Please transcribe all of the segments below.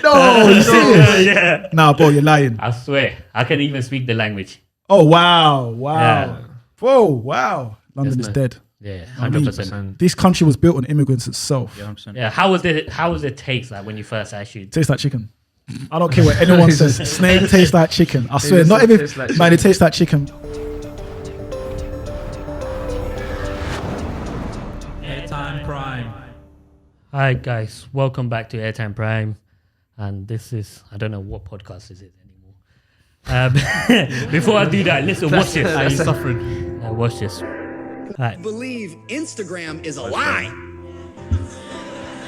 No, you serious? Yeah. Nah, bro, you're lying. I swear, I can even speak the language. Oh, wow. Yeah. Whoa, wow. London is man. dead. Yeah, I mean, 100%. this country was built on immigrants itself. Yeah, 100%. Yeah, how was it taste like when you first actually? Tastes like chicken. I don't care what anyone says. Snake tastes like chicken. I swear, not even, tastes like man, it tastes like chicken. AIRTIME Prime. Hi guys, welcome back to AIRTIME Prime, and this is I don't know what podcast is it anymore. Before I do that, listen, watch this. Are you suffering? Watch this. Right. Believe Instagram is a lie.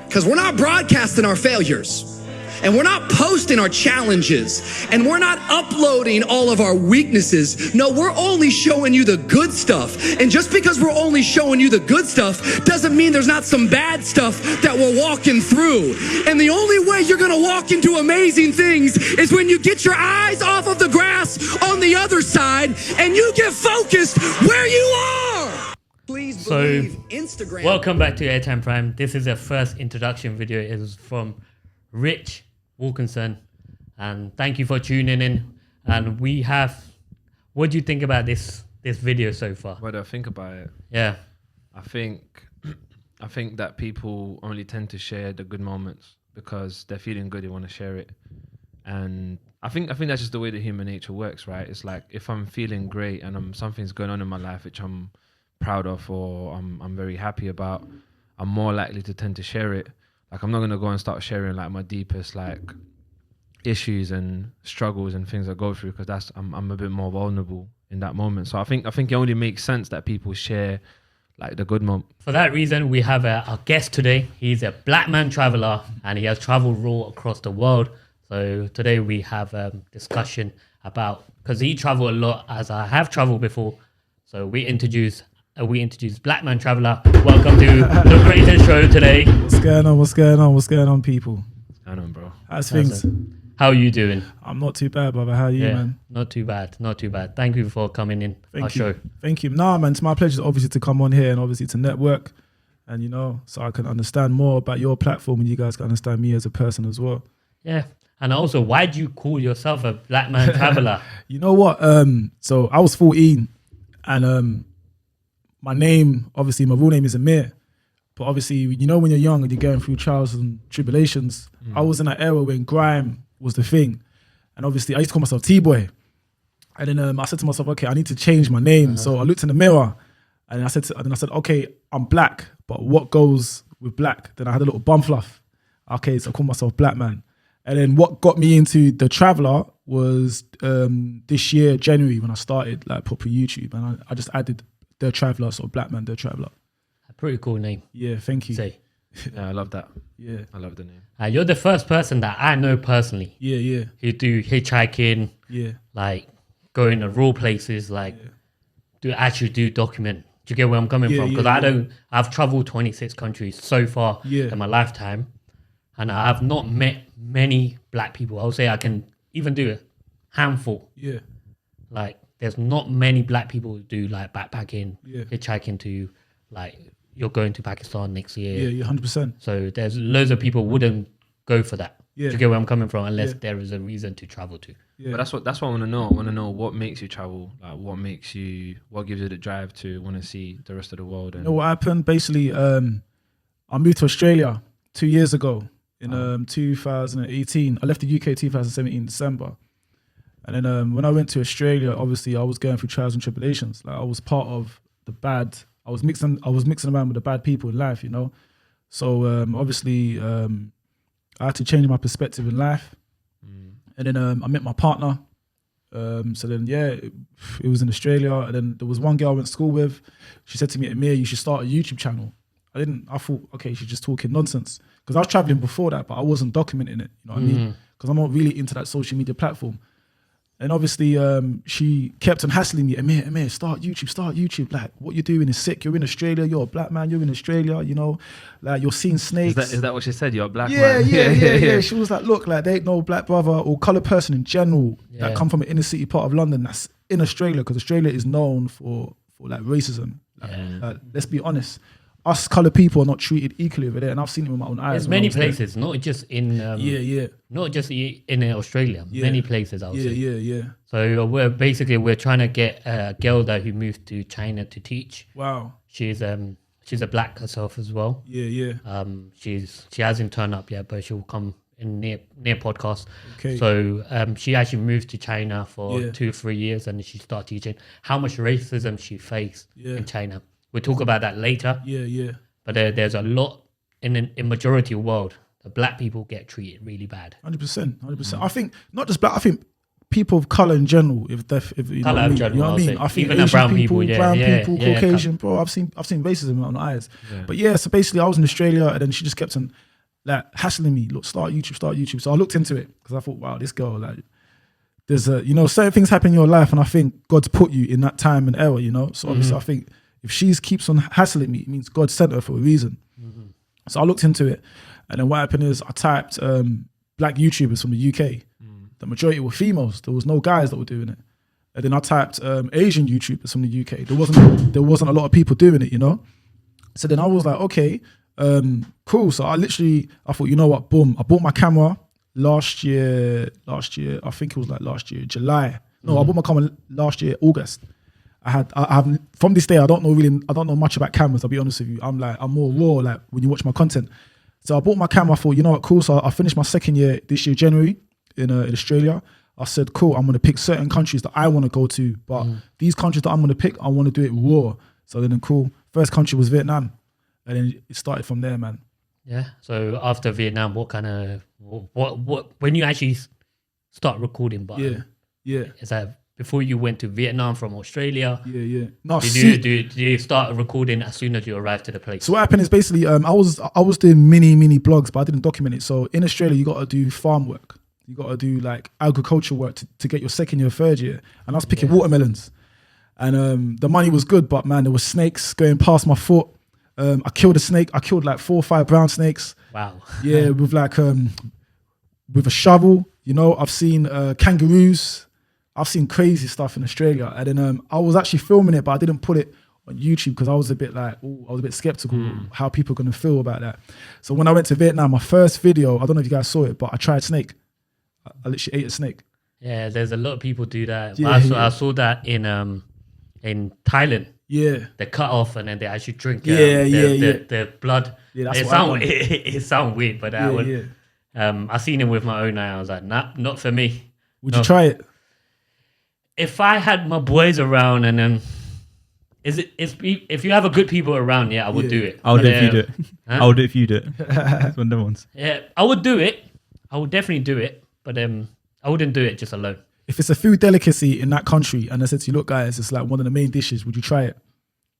Because we're not broadcasting our failures. And we're not posting our challenges. And we're not uploading all of our weaknesses. No, we're only showing you the good stuff. And just because we're only showing you the good stuff doesn't mean there's not some bad stuff that we're walking through. And the only way you're going to walk into amazing things is when you get your eyes off of the grass on the other side and you get focused where you are. Please believe Instagram. Welcome back to AIRTIME Prime. This is the first introduction video. It was from Rich Wilkinson, and thank you for tuning in. And we have, what do you think about this video so far? What do I think about it? Yeah, I think that people only tend to share the good moments because they're feeling good. They want to share it, and I think that's just the way the human nature works, right? It's like if I'm feeling great and something's going on in my life which I'm proud of or I'm very happy about, I'm more likely to tend to share it. Like I'm not gonna go and start sharing like my deepest like issues and struggles and things I go through because I'm a bit more vulnerable in that moment. So I think it only makes sense that people share like the good moment. for that reason, we have our guest today. He's a Blackman traveller and he has traveled all across the world. So today we have a discussion about, because he traveled a lot as I have traveled before. So we introduce Blackman Traveller. Welcome to the greatest show today. What's going on, people? What's going on, bro? How's things? How are you doing? I'm not too bad, brother. How are you, man? Not too bad. Thank you for coming in our show. Thank you. Nah, man, it's my pleasure obviously to come on here and obviously to network and, you know, so I can understand more about your platform and you guys can understand me as a person as well. Yeah. And also, why do you call yourself a Blackman Traveller? You know what? So I was 14 and my name, obviously, my real name is Amir. But obviously, you know, when you're young and you're going through trials and tribulations, I was in that era when grime was the thing. And obviously, I used to call myself T-Boy. And then I said to myself, okay, I need to change my name. So I looked in the mirror and I said, okay, I'm black, but what goes with black? Then I had a little bum fluff. Okay, so I called myself Blackman. And then what got me into The Traveller was this year, January, when I started like proper YouTube. And I just added Da Traveller, so Blackman Da Traveller. A pretty cool name. Yeah, thank you. Say. Yeah, I love that. Yeah. I love the name. You're the first person that I know personally Yeah. who do hitchhiking, Yeah. like going to raw places, like do document. Do you get where I'm coming from? Because I've traveled 26 countries so far in my lifetime, and I have not met many black people. I would say I can even do a handful. Yeah. Like there's not many black people who do like backpacking, Yeah. hitchhiking to like you're going to Pakistan next year. Yeah, 100%. So there's loads of people wouldn't go for that. Yeah. Do you get where I'm coming from? Unless there is a reason to travel to. Yeah. But that's what I want to know. I want to know what makes you travel, like what gives you the drive to want to see the rest of the world. And You know what happened? Basically, I moved to Australia 2 years ago in 2018. I left the UK 2017 December. And then when I went to Australia, obviously I was going through trials and tribulations. Like I was part of the bad. I was mixing around with the bad people in life, you know. So obviously I had to change my perspective in life. And then I met my partner. So then it was in Australia. And then there was one girl I went to school with. She said to me, Amir, you should start a YouTube channel. I thought, okay, she's just talking nonsense. Because I was traveling before that, but I wasn't documenting it. You know what I mean? Because I'm not really into that social media platform. And obviously, she kept on hassling me. Amir, start YouTube. Like, what you're doing is sick. You're in Australia. You're a black man. You're in Australia. You know, like you're seeing snakes. is that what she said? You're a black man. Yeah. She was like, look, like there ain't no black brother or colored person in general that come from an inner city part of London that's in Australia, because Australia is known for like racism. Like, let's be honest. us colored people are not treated equally over there, and I've seen it with my own eyes. There's many places, not just in not just in Australia. Many places, I would say. Yeah. So we're trying to get a girl that who moved to China to teach. Wow. She's a black herself as well. Yeah. She hasn't turned up yet, but she'll come in near podcast. Okay. So she actually moved to China for 2-3 years, and she started teaching how much racism she faced in China. We'll talk about that later. Yeah. But there's a lot in majority of the world. The black people get treated really bad. 100%. I think not just black. I think people of color in general. If you know what I mean. You know what I mean? I think even Asian brown people, people, Caucasian, bro. I've seen racism on the eyes. Yeah. But yeah, so basically, I was in Australia, and then she just kept on like hassling me. Look, start YouTube. So I looked into it because I thought, wow, this girl like. There's certain things happen in your life, and I think God's put you in that time and era. So obviously, I think. If she keeps on hassling me, it means God sent her for a reason. So I looked into it, and then what happened is I typed black YouTubers from the UK. The majority were females. There was no guys that were doing it. And then I typed Asian YouTubers from the UK. There wasn't a lot of people doing it, So then I was like, okay, cool. So I thought, you know what, boom. I bought my camera last year. I think it was like last year, July. No, I bought my camera last year, August. I have from this day I don't know much about cameras, I'll be honest with you. I'm more raw like when you watch my content. So I bought my camera, I thought, you know what, cool. So I finished my second year this year, January, in Australia. I said, cool, I'm gonna pick certain countries that I wanna go to, but these countries that I'm gonna pick, I wanna do it raw. So then cool. First country was Vietnam. And then it started from there, man. Yeah. So after Vietnam, what when you actually start recording, but Yeah. Is that before you went to Vietnam from Australia? Yeah. No, did you start recording as soon as you arrived to the place? So what happened is basically I was doing mini blogs, but I didn't document it. So in Australia, you got to do farm work. You got to do like agricultural work to get your second year, third year. And I was picking watermelons. And the money was good, but man, there were snakes going past my foot. I killed a snake. I killed like 4 or 5 brown snakes. Wow. Yeah, with with a shovel. I've seen kangaroos. I've seen crazy stuff in Australia. And then I was actually filming it, but I didn't put it on YouTube because I was a bit skeptical how people are going to feel about that. So when I went to Vietnam, my first video, I don't know if you guys saw it, but I tried snake. I literally ate a snake. Yeah, there's a lot of people do that. Yeah, I saw that in Thailand. Yeah. They cut off and then they actually drink the blood. Yeah, that's what it sounds weird, but I seen it with my own eye. I was like, nah, not for me. Would you try it? If I had my boys around and then if you have a good people around, I would do it. I would do it if you do it. I would do it if you do it. It's one of them ones. Yeah, I would do it. I would definitely do it, but I wouldn't do it just alone. If it's a food delicacy in that country and I said to you, look guys, it's like one of the main dishes, would you try it?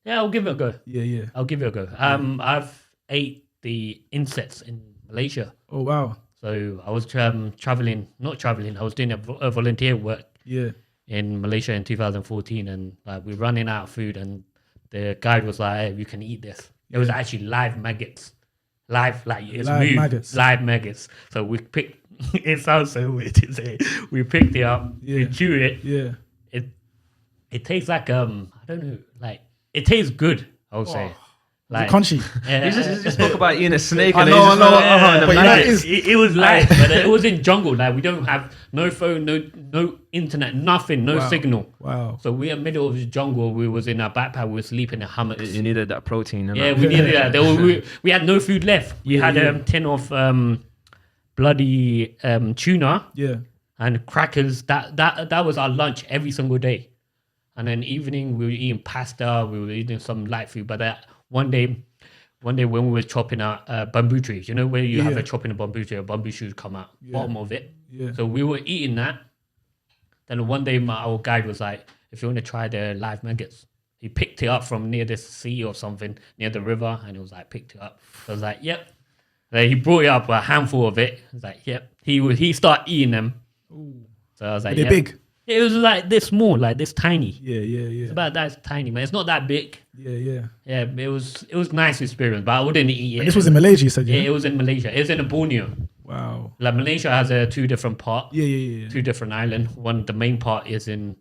Yeah, I'll give it a go. Yeah. I'll give it a go. I've ate the insects in Malaysia. Oh, wow. So I was I was doing a volunteer work in Malaysia in 2014, and we're running out of food, and the guide was like, hey, you can eat this. It was actually live maggots. Live maggots. So we picked, it sounds so weird to say, we picked it up, we chewed it. Yeah. It tastes like, I don't know, like, it tastes good, I would say. Like crunchy. You just spoke about eating a snake. I know. But it was live, but it was in jungle. Like we don't have no phone, no internet, nothing, no signal. Wow. So we are middle of the jungle. We was in our backpack. We were sleeping in hammocks. You needed that protein. Yeah, we needed that. We had no food left. We had a tin of bloody tuna. Yeah. And crackers. That was our lunch every single day. And then evening we were eating pasta. We were eating some light food, but one day when we were chopping out bamboo trees, where you have a chopping a bamboo tree, a bamboo shoot come out, bottom of it. Yeah. So we were eating that. Then one day our guide was like, if you want to try the live maggots, he picked it up from near the sea or something, near the river, and it was like, picked it up. So I was like, yep. Then he brought it up, a handful of it. I was like, yep. He started eating them. Ooh. So I was like, they're big. It was like this small, like this tiny. Yeah. It's about that tiny, man. It's not that big. Yeah. Yeah, it was nice experience, but I wouldn't eat it. And this was in Malaysia, you said, yeah? Yeah, it was in Malaysia. It was in Borneo. Wow. Like Malaysia has 2 different parts. Yeah. 2 different islands. One, the main part is in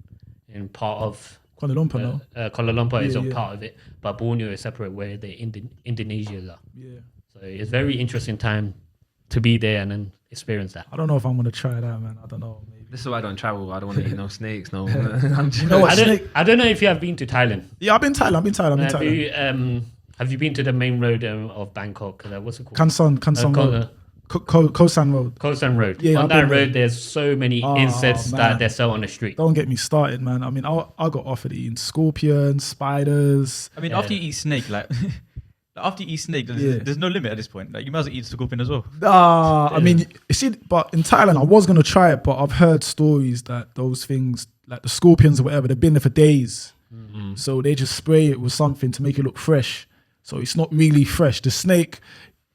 part of Kuala Lumpur, no? Kuala Lumpur is Yeah, a yeah. part of it, but Borneo is separate where the Indonesians are. Yeah. So it's very interesting time to be there and then experience that. I don't know if I'm gonna try that, man. I don't know. Maybe. This is why I don't travel. I don't want to eat no snakes. No. You know what? I don't know if you have been to Thailand. Yeah, I've been Thailand. Have you been to the main road of Bangkok? What's it called? Kan Son Road. Koh San Road. Koh San Road. Yeah, on I've that been road, there. there's so many Oh, insects man. that they sell on the street. Don't get me started, man. I mean, I got offered eating scorpions, spiders. I mean, after you eat snake, like after you eat snake, Yeah. there's no limit at this point. Like you might as well eat scorpion as well. I mean, you see, but in Thailand, I was gonna try it, but I've heard stories that those things, like the scorpions or whatever, they've been there for days. So they just spray it with something to make it look fresh. So it's not really fresh. The snake,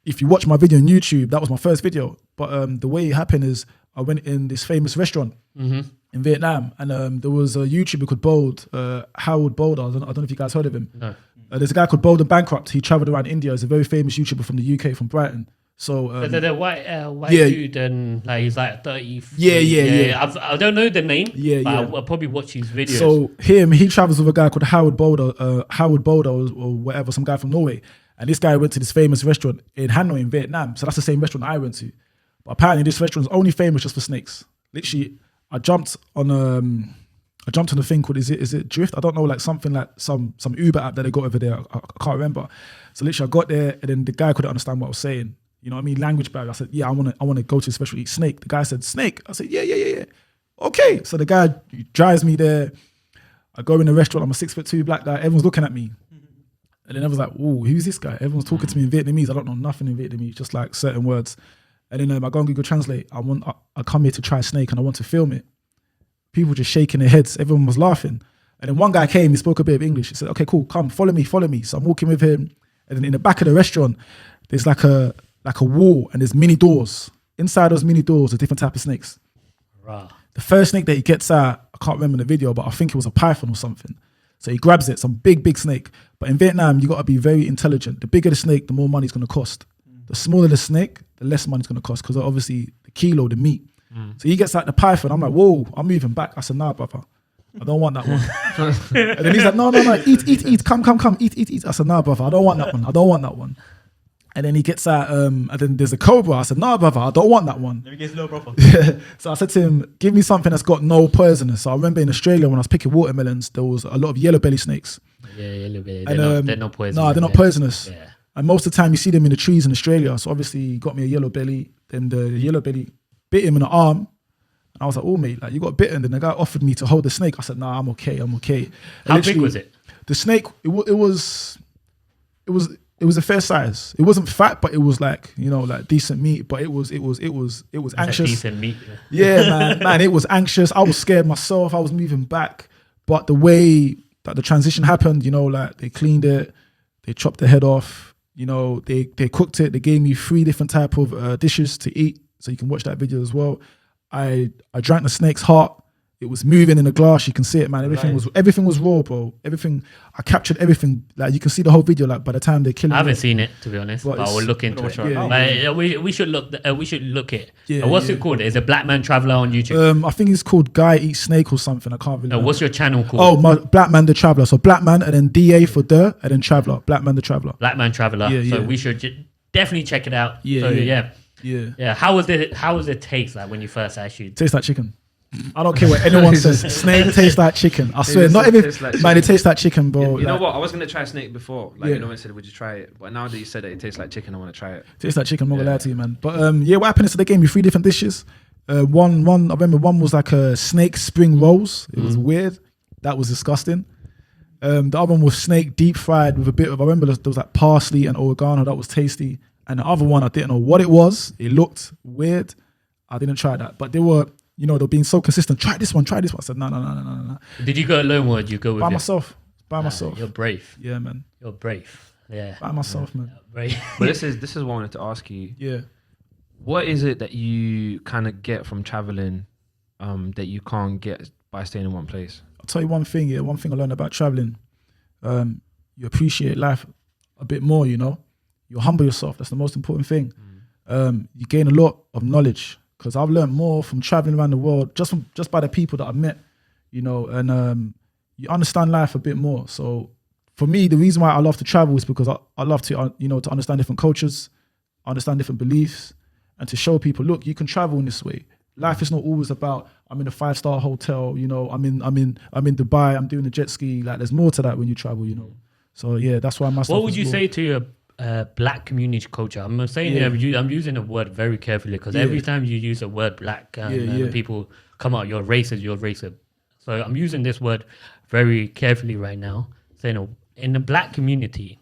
if you watch my video on YouTube, that was my first video. But the way it happened is I went in this famous restaurant in Vietnam, and there was a YouTuber called Bold, Howard Boulder. I don't know if you guys heard of him. No. There's a guy called Bold and Bankrupt. He traveled around India. He's a very famous YouTuber from the UK, from Brighton. So The white yeah. dude, and like he's like 30. Yeah. I don't know the name. Yeah, but yeah. I'll probably watch his videos. So he travels with a guy called Howard Boulder or whatever, some guy from Norway. And this guy went to this famous restaurant in Hanoi in Vietnam. So that's the same restaurant I went to. But apparently this restaurant is only famous just for snakes. Literally, I jumped on a thing called, is it Drift? I don't know, like something like some Uber app that they got over there. I can't remember. So literally I got there and then the guy couldn't understand what I was saying. You know what I mean? Language barrier. I said, yeah, I want to go to this restaurant, eat snake. The guy said, snake? I said, yeah. Okay. So the guy drives me there. I go in the restaurant. I'm a 6'2" black guy. Everyone's looking at me. And then I was like, "Ooh, who's this guy?" Everyone's talking to me in Vietnamese. I don't know nothing in Vietnamese, just like certain words. And then I go on Google Translate. I come here to try snake and I want to film it. People just shaking their heads. Everyone was laughing. And then one guy came. He spoke a bit of English. He said, "Okay, cool. Come, follow me." So I'm walking with him. And then in the back of the restaurant, there's like a wall and there's mini doors. Inside those mini doors are different type of snakes. Rah. The first snake that he gets out, I can't remember the video, but I think it was a python or something. So he grabs it, some big snake. But in Vietnam, you got to be very intelligent. The bigger the snake, the more money it's going to cost. The smaller the snake, the less money it's going to cost because obviously the kilo, the meat. So he gets like the python. I'm like, whoa, I'm moving back. I said, nah, brother, I don't want that one. And then he's like, no, eat, come, eat. I said, nah, brother, I don't want that one. And then he gets out, and then there's a cobra. I said, nah, brother, I don't want that one. Let me get low, brother. So I said to him, give me something that's got no poisonous. So I remember in Australia when I was picking watermelons, there was a lot of yellow belly snakes. Yeah, a little bit. And, They're not poisonous. No, they're not poisonous. Yeah. And most of the time you see them in the trees in Australia. So obviously he got me a yellow belly. Then the yellow belly bit him in the arm. And I was like, oh mate, like you got bitten. Then the guy offered me to hold the snake. I said, nah, I'm okay. And How big was it? The snake, it was a fair size. It wasn't fat, but it was like, like decent meat. But it was anxious. Decent meat. Yeah, man, it was anxious. I was scared myself. I was moving back. But the way that the transition happened, like they cleaned it, they chopped the head off, they cooked it. They gave me 3 different type of dishes to eat. So you can watch that video as well. I drank the snake's heart. It was moving in the glass. You can see it, man. Everything was raw, bro. Everything. I captured everything. Like you can see the whole video. Like by the time they kill it, I haven't seen it, to be honest, but I will look into it. Yeah. We should look. We should look it. Yeah, What's it called? Is it Blackman Traveller on YouTube? I think it's called Guy Eats Snake or something. I can't really. No, what's your channel called? Oh, my Blackman Da Traveller. So Blackman and then DA for the and then Traveller. Blackman Da Traveller. Blackman Traveller. Yeah, so we should definitely check it out. Yeah, So yeah. How was it taste like when you first actually? Tastes like chicken. I don't care what anyone says. Snake tastes like chicken. I swear, does not even taste like man. It tastes like chicken, bro. You know Like, what? I was gonna try snake before. Like Yeah. you know, when I said, "Would you try it?" But now that you said that it tastes like chicken, I want to try it. tastes like chicken. I'm not gonna lie to you, man. But what happened is they gave me 3 different dishes. One. I remember one was like a snake spring rolls. It was weird. That was disgusting. The other one was snake deep fried with a bit of. I remember there was like parsley and oregano. That was tasty. And the other one, I didn't know what it was. It looked weird. I didn't try that. But they were. They're being so consistent. Try this one. I said, no. Did you go alone or did you go with By myself. You're brave. Yeah, man. You're brave. Yeah. By myself, man. Brave. But this is what I wanted to ask you. Yeah. What is it that you kind of get from traveling that you can't get by staying in one place? I'll tell you one thing. Yeah, one thing I learned about traveling. You appreciate life a bit more. You humble yourself. That's the most important thing. You gain a lot of knowledge. Because I've learned more from traveling around the world, just by the people that I've met, and you understand life a bit more. So for me, the reason why I love to travel is because I love to, to understand different cultures, understand different beliefs, and to show people, look, you can travel in this way. Life is not always about, I'm in a 5-star hotel, I'm in Dubai, I'm doing the jet ski. Like, there's more to that when you travel, So yeah, that's why my stuff. What would you say to your black community culture? I'm saying I'm using the word very carefully because every time you use the word black, people come out, you're racist. So I'm using this word very carefully right now, saying in the black community,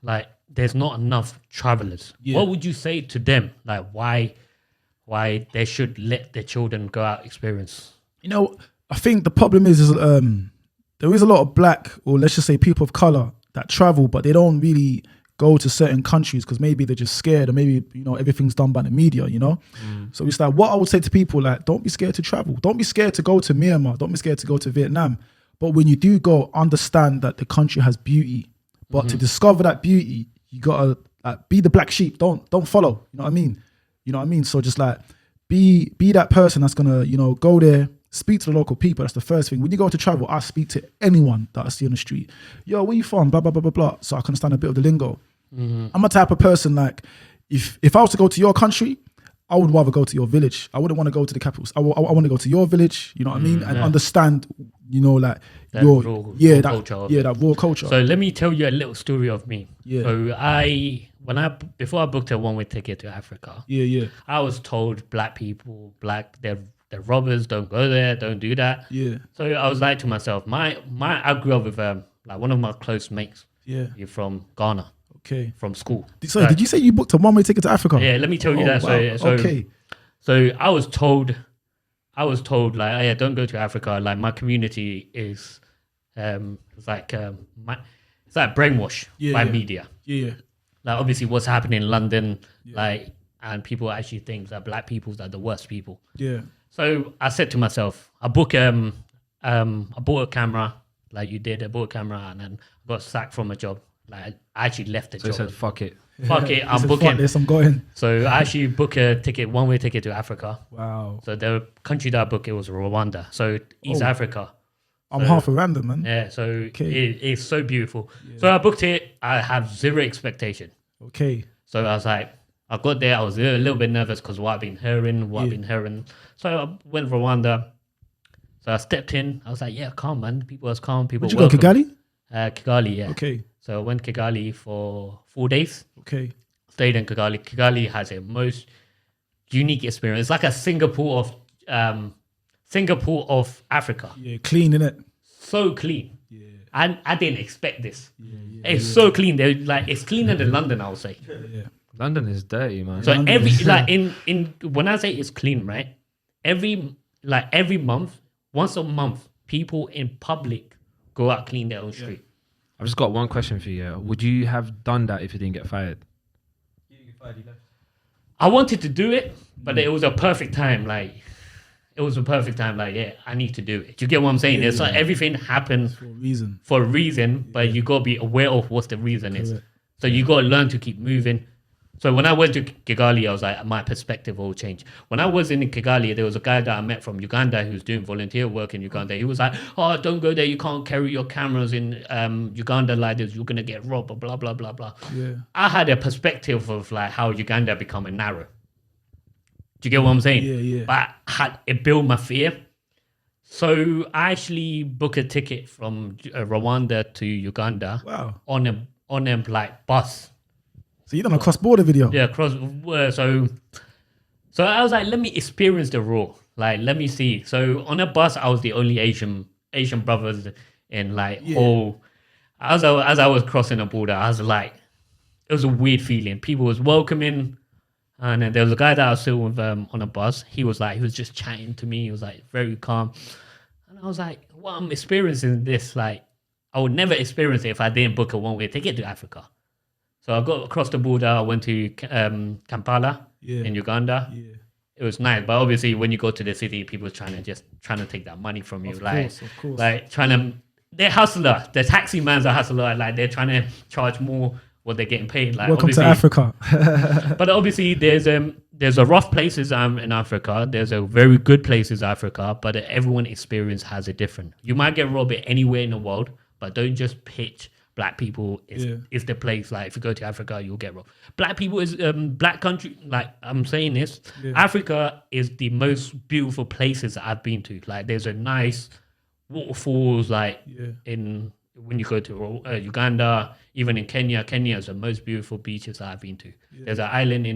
like there's not enough travelers. What would you say to them? Like why they should let their children go out experience? I think the problem is there is a lot of black, or let's just say people of color, that travel, but they don't really go to certain countries because maybe they're just scared, or maybe everything's done by the media. So it's like, what I would say to people, like, don't be scared to travel. Don't be scared to go to Myanmar. Don't be scared to go to Vietnam. But when you do go, understand that the country has beauty. But to discover that beauty, you gotta be the black sheep. Don't follow. You know what I mean? So just like be that person that's gonna go there, speak to the local people. That's the first thing. When you go to travel, I speak to anyone that I see on the street. Yo, where you from? Blah blah blah blah blah. So I can understand a bit of the lingo. I'm a type of person, like, if I was to go to your country, I would rather go to your village. I wouldn't want to go to the capitals. I want to go to your village, you know what I mean? And understand, like that your raw culture. that raw culture. So let me tell you a little story of me. Yeah. So before I booked a one-way ticket to Africa, I was told they're robbers, don't go there, don't do that. Yeah. So I was like to myself, I grew up with like one of my close mates. Yeah. You're from Ghana. Okay. From school. So did you say you booked a one-way ticket to Africa? Yeah, let me tell you that. Wow. So I was told like, oh, yeah, don't go to Africa. Like my community is, it's like brainwashed by media. Yeah. Like obviously what's happening in London, like, and people actually think that black people are the worst people. Yeah. So I said to myself, I bought a camera, like you did. I bought a camera and then I got sacked from a job. Like I actually left the job. So he said, "Fuck it, I'm booking." Fuck this, I'm going. So I actually booked a ticket, one-way ticket to Africa. Wow. So the country that I booked, it was Rwanda. So East Africa. I'm half a random, man. Yeah. So it's so beautiful. Yeah. So I booked it. I have zero expectation. Okay. So I was like, I got there. I was a little bit nervous because what I've been hearing. So I went Rwanda. So I stepped in. I was like, yeah, calm, man. People was calm. People. Did you go Kigali? Kigali, yeah. Okay. So I went Kigali for 4 days. Okay. Stayed in Kigali. Kigali has a most unique experience. It's like a Singapore of Africa. Yeah, clean, innit? So clean. Yeah. And I didn't expect this. It's so clean. They're like, it's cleaner than London, I would say. Yeah. London is dirty, man." So when I say it's clean, right? Every month, once a month, people in public go out clean their own street. I've just got one question for you. Would you have done that if you didn't get fired? I wanted to do it, but it was a perfect time. Like, yeah, I need to do it. Do you get what I'm saying? It's like everything happens for a reason, but you got to be aware of what the reason is. So you got to learn to keep moving. So when I went to Kigali, I was like, my perspective will change. When I was in Kigali, there was a guy that I met from Uganda who's doing volunteer work in Uganda. He was like, oh, don't go there. You can't carry your cameras in Uganda like this. You're going to get robbed, blah, blah, blah, blah. Yeah. I had a perspective of like how Uganda become a narrow. Do you get what I'm saying? Yeah. But it built my fear. So I actually booked a ticket from Rwanda to Uganda. Wow. on a like bus. So you done a cross-border video? Yeah, so I was like, let me experience the raw. Like, let me see. So on a bus, I was the only Asian brothers in like whole. As I was crossing the border, I was like, it was a weird feeling. People was welcoming, and then there was a guy that I was still with on a bus. He was just chatting to me. He was like very calm, and I was like, well, I'm experiencing this. Like, I would never experience it if I didn't book a one-way ticket to Africa. So I got across the border. I went to Kampala in Uganda. Yeah. It was nice, but obviously when you go to the city, people trying to take that money from you. Of course. Like they're hustler. The taxi man's a hustler. Like they're trying to charge more what they're getting paid. Like welcome to Africa. But obviously there's there's a rough places in Africa. There's a very good places in Africa, but everyone experience has it different. You might get robbed anywhere in the world, but don't just pitch black people is the place. Like if you go to Africa, you'll get robbed. Black people is black country. Like I'm saying this, Africa is the most beautiful places that I've been to. Like there's a nice waterfalls. Like in when you go to Uganda, even in Kenya. Kenya is the most beautiful beaches that I've been to. There's an island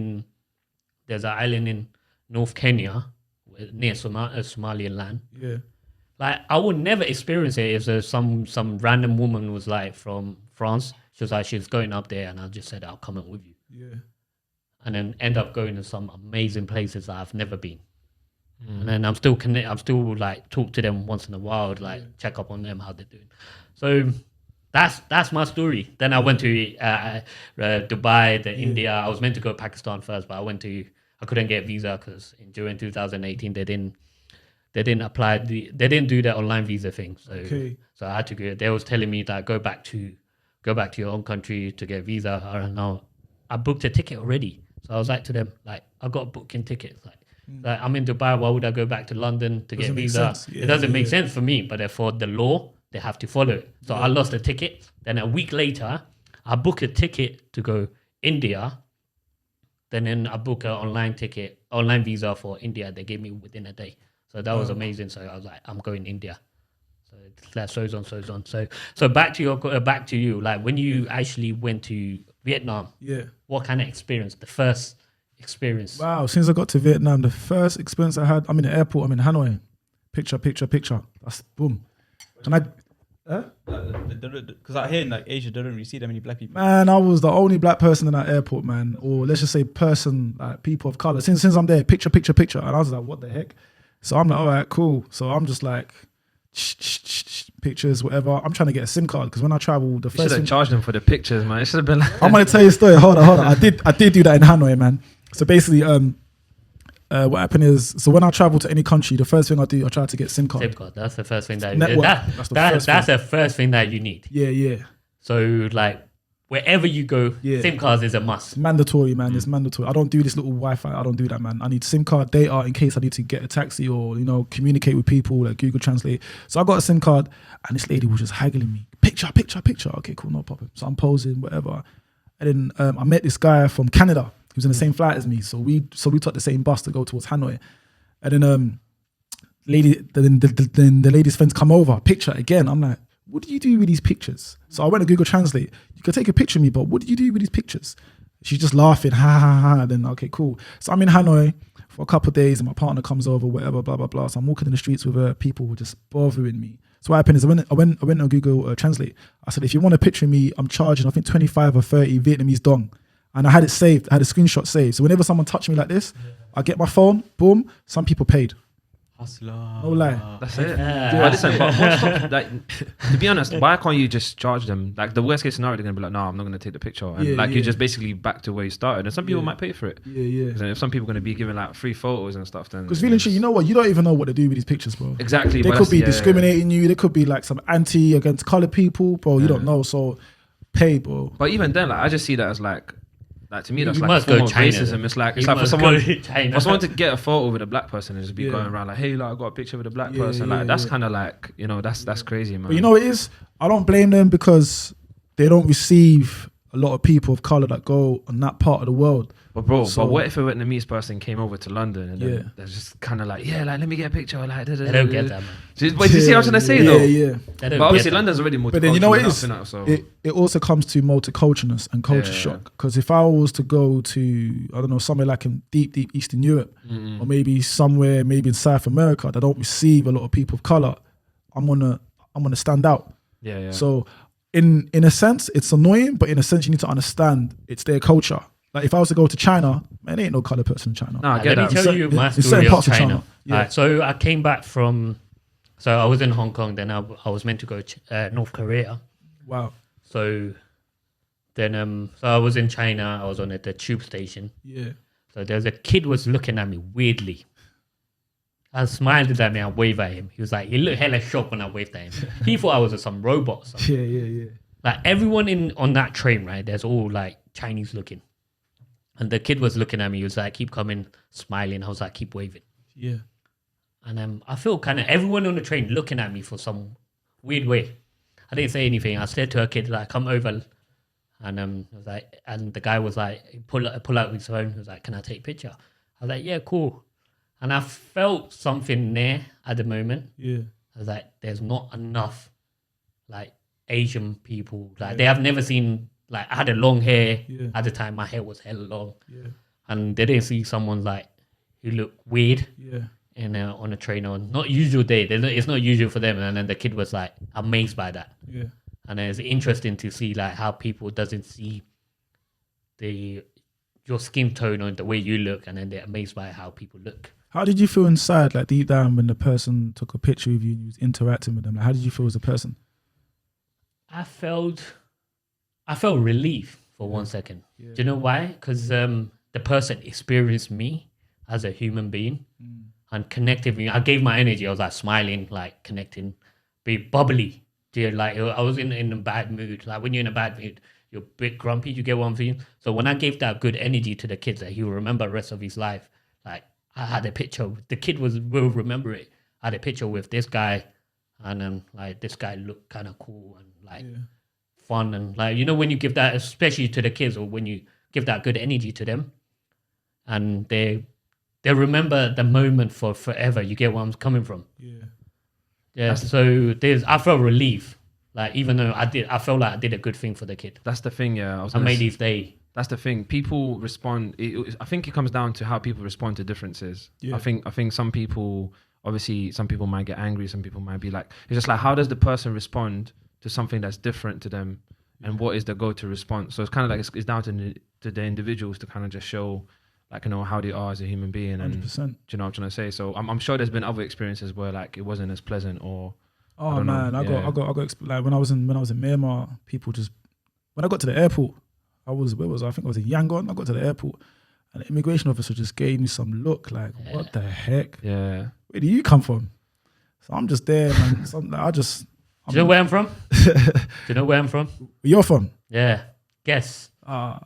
in North Kenya near Somalian land. Yeah. Like I would never experience it if there's some random woman was like from France. She was like she's going up there, and I just said I'll come in with you. Yeah. And then end up going to some amazing places that I've never been. And then I'm still like talk to them once in a while, like check up on them how they're doing. So that's my story. Then I went to Dubai, India. I was meant to go to Pakistan first, but I couldn't get a visa because during 2018 they didn't apply they didn't do that online visa thing. So I had to go. They was telling me that go back to your own country to get a visa. I don't know. I booked a ticket already. So I was like to them, like I got a booking ticket. Like I'm in Dubai. Why would I go back to London to get a visa? It doesn't make sense for me. But for the law, they have to follow it. So I lost the ticket. Then a week later, I booked a ticket to go India. Then I booked an online visa for India. They gave me within a day. So that was amazing. So I was like, I'm going India. So that so's on. So back to you. Like when you actually went to Vietnam, what kind of experience? The first experience? Wow, since I got to Vietnam, the first experience I had, I'm in the airport, I'm in Hanoi. Picture. That's boom. And because out here in like Asia, they don't really see that many black people. Man, I was the only black person in that airport, man. Or let's just say person, like people of color. Since I'm there, picture. And I was like, what the heck? So I'm like, all right, cool. So I'm just like, pictures, whatever. I'm trying to get a SIM card because when I travel, the first should have charged them for the pictures, man. It should have been like I'm gonna tell you a story. Hold on. I did do that in Hanoi, man. So basically, what happened is, so when I travel to any country, the first thing I do, I try to get SIM card. SIM card. That's the first thing that that's the first thing that you need. Yeah. So like wherever you go, SIM cards is a must. It's mandatory, man. It's mandatory. I don't do this little Wi-Fi. I don't do that, man. I need SIM card data in case I need to get a taxi or communicate with people, like Google Translate. So I got a SIM card, and this lady was just haggling me. Picture. Okay, cool, no problem. So I'm posing, whatever. And then I met this guy from Canada. He was in the same flight as me, so we took the same bus to go towards Hanoi. And then the lady's friends come over, picture again. I'm like, what do you do with these pictures? So I went to Google Translate. You could take a picture of me, but what do you do with these pictures? She's just laughing, ha. Then okay, cool. So I'm in Hanoi for a couple of days, and my partner comes over, whatever, blah blah blah. So I'm walking in the streets with her. People were just bothering me. So what happened is I went on Google Translate. I said, if you want a picture of me, I'm charging, I think 25 or 30 Vietnamese dong. And I had it saved. I had a screenshot saved. So whenever someone touched me like this, I get my phone, boom, some people paid. Hustler. No lie. That's it. But listen, to be honest, why can't you just charge them? Like the worst case scenario, they're gonna be like, no, I'm not gonna take the picture, and you're just basically back to where you started. And some people might pay for it. Yeah. And if some people are gonna be giving like free photos and stuff, then because really, you know what? You don't even know what they do with these pictures, bro. Exactly. They could be discriminating you. They could be like some anti against colored people, bro. You don't know, so pay, bro. But even then, like I just see that as like to me, that's you like a form of China, racism. then. It's like for someone to get a photo with a black person and just be going around like, hey, like I got a picture with a black person. Like that's kind of like, that's crazy, man. But you know what it is? I don't blame them because they don't receive a lot of people of color that go on that part of the world. But bro, what if a Vietnamese person came over to London and then they're just kind of like, like let me get a picture, like they don't get that, man. But you see what I'm trying to say though? Yeah. But obviously London's already multicultural. But then you know what it is? So. It also comes to multiculturalness and culture shock. Because if I was to go to, I don't know, somewhere like in deep Eastern Europe, or maybe somewhere maybe in South America that don't receive a lot of people of color, I'm gonna stand out. Yeah. So in a sense, it's annoying, but in a sense, you need to understand it's their culture. Like if I was to go to China, man, there ain't no colored person in China. No, I get Let that. me tell you my story of China. So I came back from, so I was in Hong Kong, then I was meant to go to North Korea. Wow. So then, so I was in China, I was on at the tube station. Yeah. So there's a kid was looking at me weirdly. I smiled at me, I waved at him. He was like, he looked hella shocked when I waved at him. He thought I was some robot or something. Yeah. Like everyone on that train, right, there's all like Chinese looking. And the kid was looking at me. He was like, keep coming, smiling. I was like, keep waving. Yeah. And I feel kind of everyone on the train looking at me for some weird way. I didn't say anything. I said to a kid, like, come over. And I was like, and the guy was like, pull out his phone. He was like, can I take a picture? I was like, yeah, cool. And I felt something there at the moment. Yeah. I was like, there's not enough like Asian people. Like they have never seen, like I had a long hair at the time. My hair was hella long. Yeah. And they didn't see someone like who looked weird. Yeah. And on a train on not usual day. It's not usual for them. And then the kid was like amazed by that. Yeah. And it's interesting to see like how people doesn't see your skin tone or the way you look, and then they're amazed by how people look. How did you feel inside, like deep down, when the person took a picture of you and you was interacting with them? Like, how did you feel as a person? I felt relief for 1 second. Yeah. Do you know why? Because the person experienced me as a human being and connected with me. I gave my energy. I was like smiling, like connecting, be bubbly. Like I was in a bad mood. Like when you're in a bad mood, you're a bit grumpy. You get what I'm feeling? So when I gave that good energy to the kids that he will remember the rest of his life, like I had a picture. The kid will remember it. I had a picture with this guy, and like this guy looked kind of cool and like fun, and like when you give that, especially to the kids, or when you give that good energy to them, and they remember the moment for forever. You get where I'm coming from? Yeah. So I felt relief. Like even though I felt like I did a good thing for the kid. That's the thing, yeah. I made his day. That's the thing. People respond. I think it comes down to how people respond to differences. Yeah. I think some people might get angry. Some people might be like, it's just like, how does the person respond to something that's different to them, and what is the go-to response? So it's kind of like it's down to the individuals to kind of just show, like, how they are as a human being. And 100%. do you know what I'm trying to say? So I'm sure there's been other experiences where like it wasn't as pleasant, or I got like when I was in Myanmar, people just, when I got to the airport, I think I was in Yangon. I got to the airport, and the immigration officer just gave me some look like, what the heck? Yeah. Where do you come from? So I'm just there, man. Do you know where I'm from? Do you know where I'm from? Where you're from? Yeah. Guess. One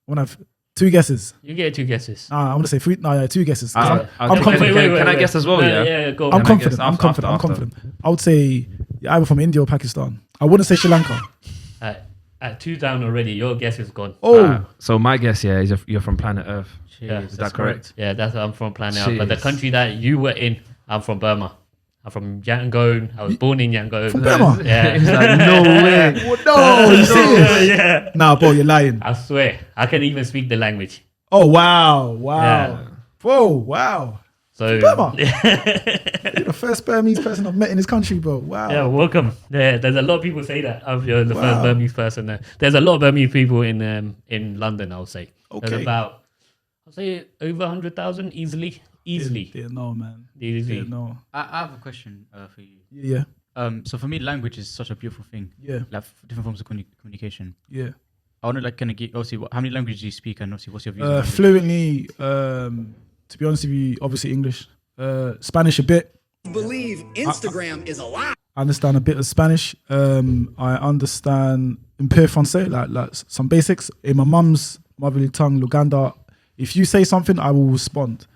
of 2 guesses. You get 2 guesses. I'm gonna say 3. No, yeah, 2 guesses. I'm confident. Wait, can I guess as well? Yeah, go. I'm confident. I would say you're either from India or Pakistan. I wouldn't say Sri Lanka. At 2 down already, your guess is gone. So my guess, is you're from planet Earth. Yeah, is that correct? Yeah, I'm from planet Earth. But the country that you were in, I'm from Burma. I'm from Yangon. I was born in Yangon. From Burma? Yeah. It's like, no way. No, you serious? Yeah. Nah, bro, you're lying. I swear. I can even speak the language. Oh, wow. Yeah. Whoa, wow. So Burma. You're the first Burmese person I've met in this country, bro. Wow. Yeah, welcome. There's a lot of people say that. I'm the first Burmese person there. There's a lot of Burmese people in London, I would say. Okay. There's about, I'll say over 100,000 easily. Yeah, no, man. Easily. Yeah, no. I have a question for you. Yeah. So for me, language is such a beautiful thing. Yeah. Like different forms of communication. Yeah. I want to like kind of get, obviously, how many languages do you speak, and obviously what's your views on language? Fluently, to be honest with you, obviously English, Spanish a bit. Believe Instagram is a lie. I understand a bit of Spanish. I understand un peu français, like some basics. In my mum's motherly tongue, Luganda, if you say something, I will respond.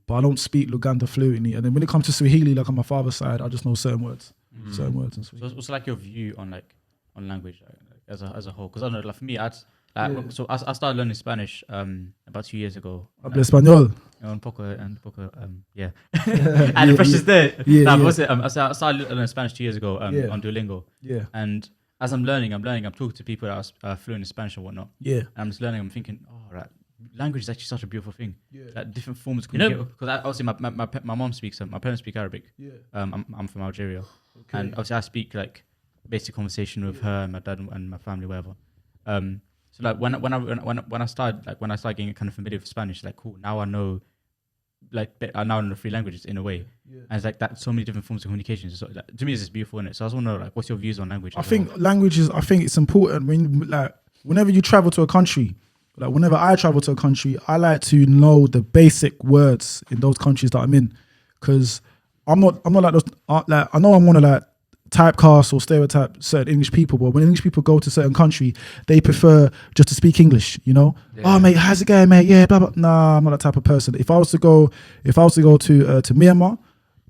But I don't speak Luganda fluently. And then when it comes to Swahili, like on my father's side, I just know certain words. Certain words in Swahili. So what's like your view on language as a whole? Because I don't know, like for me, so I started learning Spanish about 2 years ago. Habla español. Un poco, yeah. And the pressure's there. I started learning Spanish 2 years ago on Duolingo. Yeah. And as I'm learning, I'm talking to people that are fluent in Spanish and whatnot. Yeah. And I'm just learning, I'm thinking, right, language is actually such a beautiful thing. Yeah. Like different forms of communication. Because obviously my mom speaks, my parents speak Arabic. Yeah. I'm from Algeria. Okay. And obviously I speak like basic conversation with her and my dad and my family, whatever. So like when I started getting kind of familiar with Spanish, like cool, now I know I now know 3 languages in a way. Yeah. And it's like that, so many different forms of communication. So like, to me, it's just beautiful, isn't it? So I just want to know, like, what's your views on language? I think it's important whenever you travel to a country. Like whenever I travel to a country, I like to know the basic words in those countries that I'm in, because I'm not like those. Like I know I'm want to like typecast or stereotype certain English people, but when English people go to a certain country, they prefer just to speak English, you know. Oh mate, how's it going, mate? Yeah, blah blah. Nah, I'm not that type of person. If I was to go to Myanmar,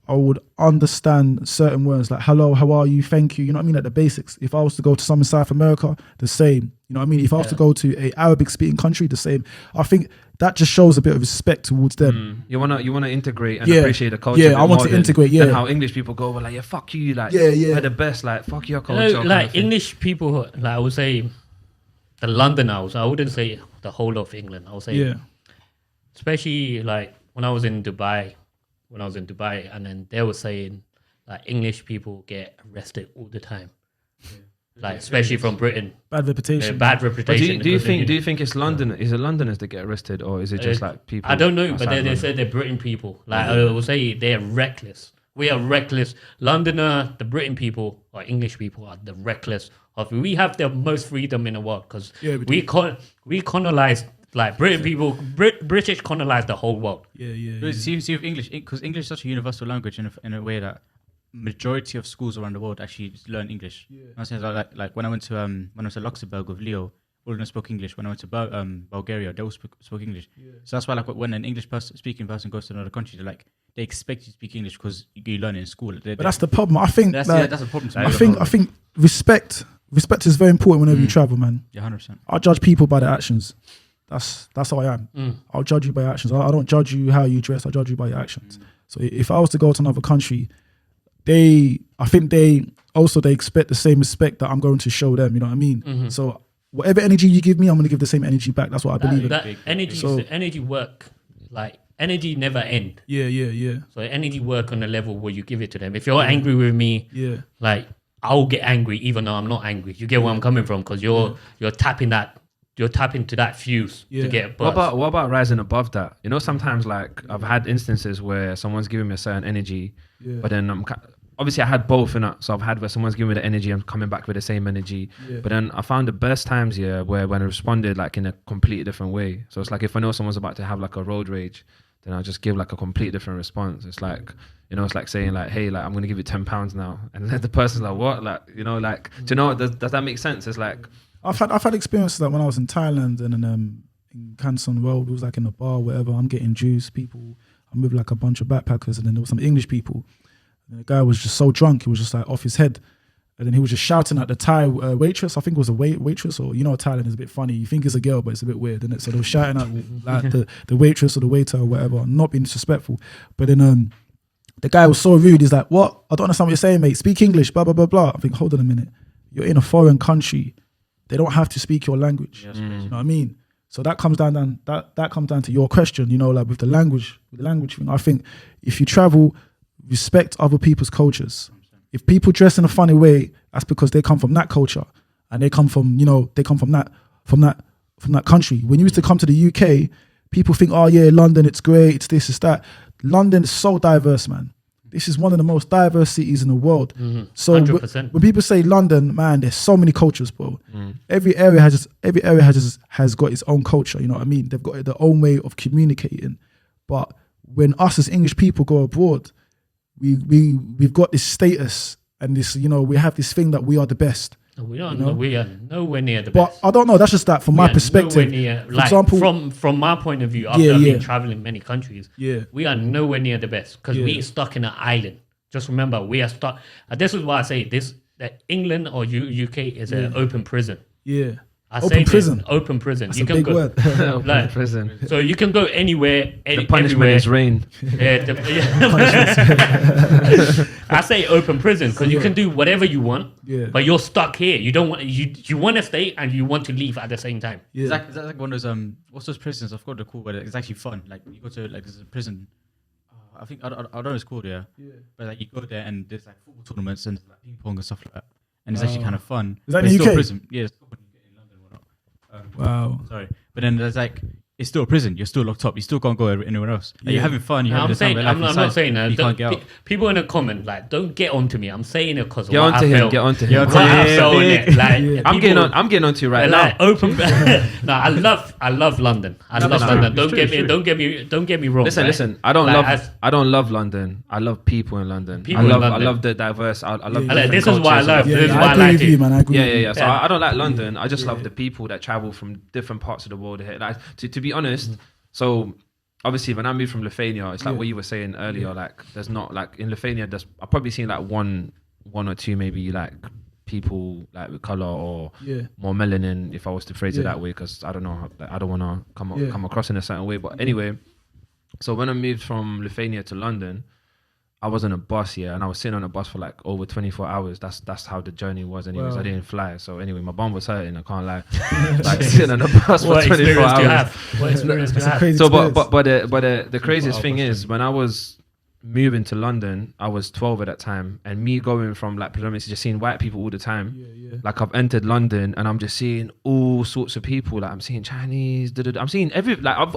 I would understand certain words like hello, how are you, thank you, you know what I mean, like the basics. If I was to go to some in South America, the same, you know what I mean. If I was to go to a Arabic speaking country, the same. I think that just shows a bit of respect towards them. You wanna integrate and appreciate the culture. Yeah, I want to integrate. Yeah, and how English people go, well, like, yeah, fuck you, like, we're the best, like, fuck your culture. You know, like English people, like I would say, the Londoners. I wouldn't say the whole of England. I would say, especially like when I was in Dubai, and then they were saying like English people get arrested all the time. Like especially from Britain, bad reputation. Bad reputation. Do you think it's London? Is it Londoners that get arrested, or is it just like people? I don't know, but they said they're Britain people. Like I will say they're reckless. We are reckless. Londoner, the Britain people or English people are the reckless. We have the most freedom in the world because we colonized. Like Britain people, British colonized the whole world. See with English, because English is such a universal language in a way that majority of schools around the world actually learn English. I'm saying like when I went to Luxembourg with Leo, all of them spoke English. When I went to Bulgaria, they all spoke English. So that's why like when an English speaking person goes to another country, they expect you to speak English because you learn it in school. But that's the problem. I think that's a problem. I think respect is very important whenever you travel, man. Yeah, 100%. I judge people by their actions. That's how I am. I'll judge you by your actions. I don't judge you how you dress. I judge you by your actions. So if I was to go to another country, I think they expect the same respect that I'm going to show them. You know what I mean? So whatever energy you give me, I'm going to give the same energy back. That's what I believe in. That energy work, like energy never end. Yeah. So energy work on the level where you give it to them. If you're angry with me, like I'll get angry even though I'm not angry. You get where I'm coming from because you're tapping that. You're tapping to that fuse to get buzzed. What about rising above that? You know, sometimes like I've had instances where someone's giving me a certain energy, but then obviously I had both in it. So I've had where someone's giving me the energy, I'm coming back with the same energy. But then I found the best times where when I responded like in a completely different way. So it's like if I know someone's about to have like a road rage, then I'll just give like a completely different response. It's like, you know, it's like saying like, hey, like I'm gonna give you £10 now, and then the person's like, what? Like, you know, like, do you know? Does that make sense? It's like. I've had experiences like when I was in Thailand and in Canton World, it was like in a bar, whatever. I'm getting juice, I'm with like a bunch of backpackers, and then there were some English people. And the guy was just so drunk, he was just like off his head. And then he was just shouting at the Thai waitress. I think it was a waitress, or you know, Thailand is a bit funny. You think it's a girl, but it's a bit weird, isn't it? So they were shouting at like the waitress or the waiter or whatever, not being disrespectful. But then the guy was so rude. He's like, "What? I don't understand what you're saying, mate. Speak English." Blah blah blah blah. I think, hold on a minute. You're in a foreign country. They don't have to speak your language. You know what I mean? So that comes down to your question, you know, like with the language thing. I think if you travel, respect other people's cultures. If people dress in a funny way, that's because they come from that culture and they come from that country. When you used to come to the UK, people think, oh yeah, London, it's great, it's this, it's that. London is so diverse, man. This is one of the most diverse cities in the world. So when people say London, man, there's so many cultures, bro. Every area has got its own culture. You know what I mean? They've got their own way of communicating. But when us as English people go abroad, we've got this status and this, you know, we have this thing that we are the best. We are nowhere near the best. But I don't know. That's just that from my perspective. For example, from my point of view, after I've been traveling many countries, we are nowhere near the best because we're stuck in an island. Just remember, we are stuck. This is why I say this: that England or UK is an open prison. Open prison. That's a big word. Open prison. So you can go anywhere. The punishment is rain. I say open prison because you can do whatever you want, but you're stuck here. You don't want you want to stay and you want to leave at the same time. Is that like one of those what's those prisons? I've got the cool, but it's actually fun. Like you go to like there's a prison. I think I don't know what it's called, but like you go there and there's like football tournaments and like ping pong and stuff like that, and it's actually kind of fun. Is that in the UK? Prison. Yeah. Wow. Sorry, but then there's like it's still a prison. You're still locked up. You still can't go anywhere else. Like, you're having fun. You're No, having I'm the time saying, of your life I'm inside, not saying but that. you can't get out. People in the comment, like, don't get onto me. I'm saying it because Get onto him. Get onto him. What I felt on big. it. Like, I'm getting onto you right now. like, open. No, I love London. I love London. Don't get me wrong. Listen, right? listen. I don't love London. I love people in London. I love the diverse. I love. Like, this is different what I cultures. love. Yeah, This is I why I agree like with you, it. man. I agree. Yeah, with yeah, you. yeah. So I don't like London. I just love the people that travel from different parts of the world. Like, to be honest, so obviously when I moved from Lithuania, it's like what you were saying earlier. Like, there's not like in Lithuania. I've probably seen like one or two maybe like people like with color or more melanin, if I was to phrase it that way, because I don't know. I don't want to come across in a certain way. But anyway, so when I moved from Lithuania to London, I was on a bus, and I was sitting on a bus for like over 24 hours. That's how the journey was. Anyways, Wow. I didn't fly. So anyway, my bum was hurting. I can't lie. Like sitting on a bus for What 24 experience do you hours. have? What experience do you It's a have? crazy So, experience. but the craziest thing is when I was moving to London, I was 12 at that time, and me going from like predominantly just seeing white people all the time. Like I've entered London and I'm just seeing all sorts of people. Like I'm seeing Chinese. I'm seeing I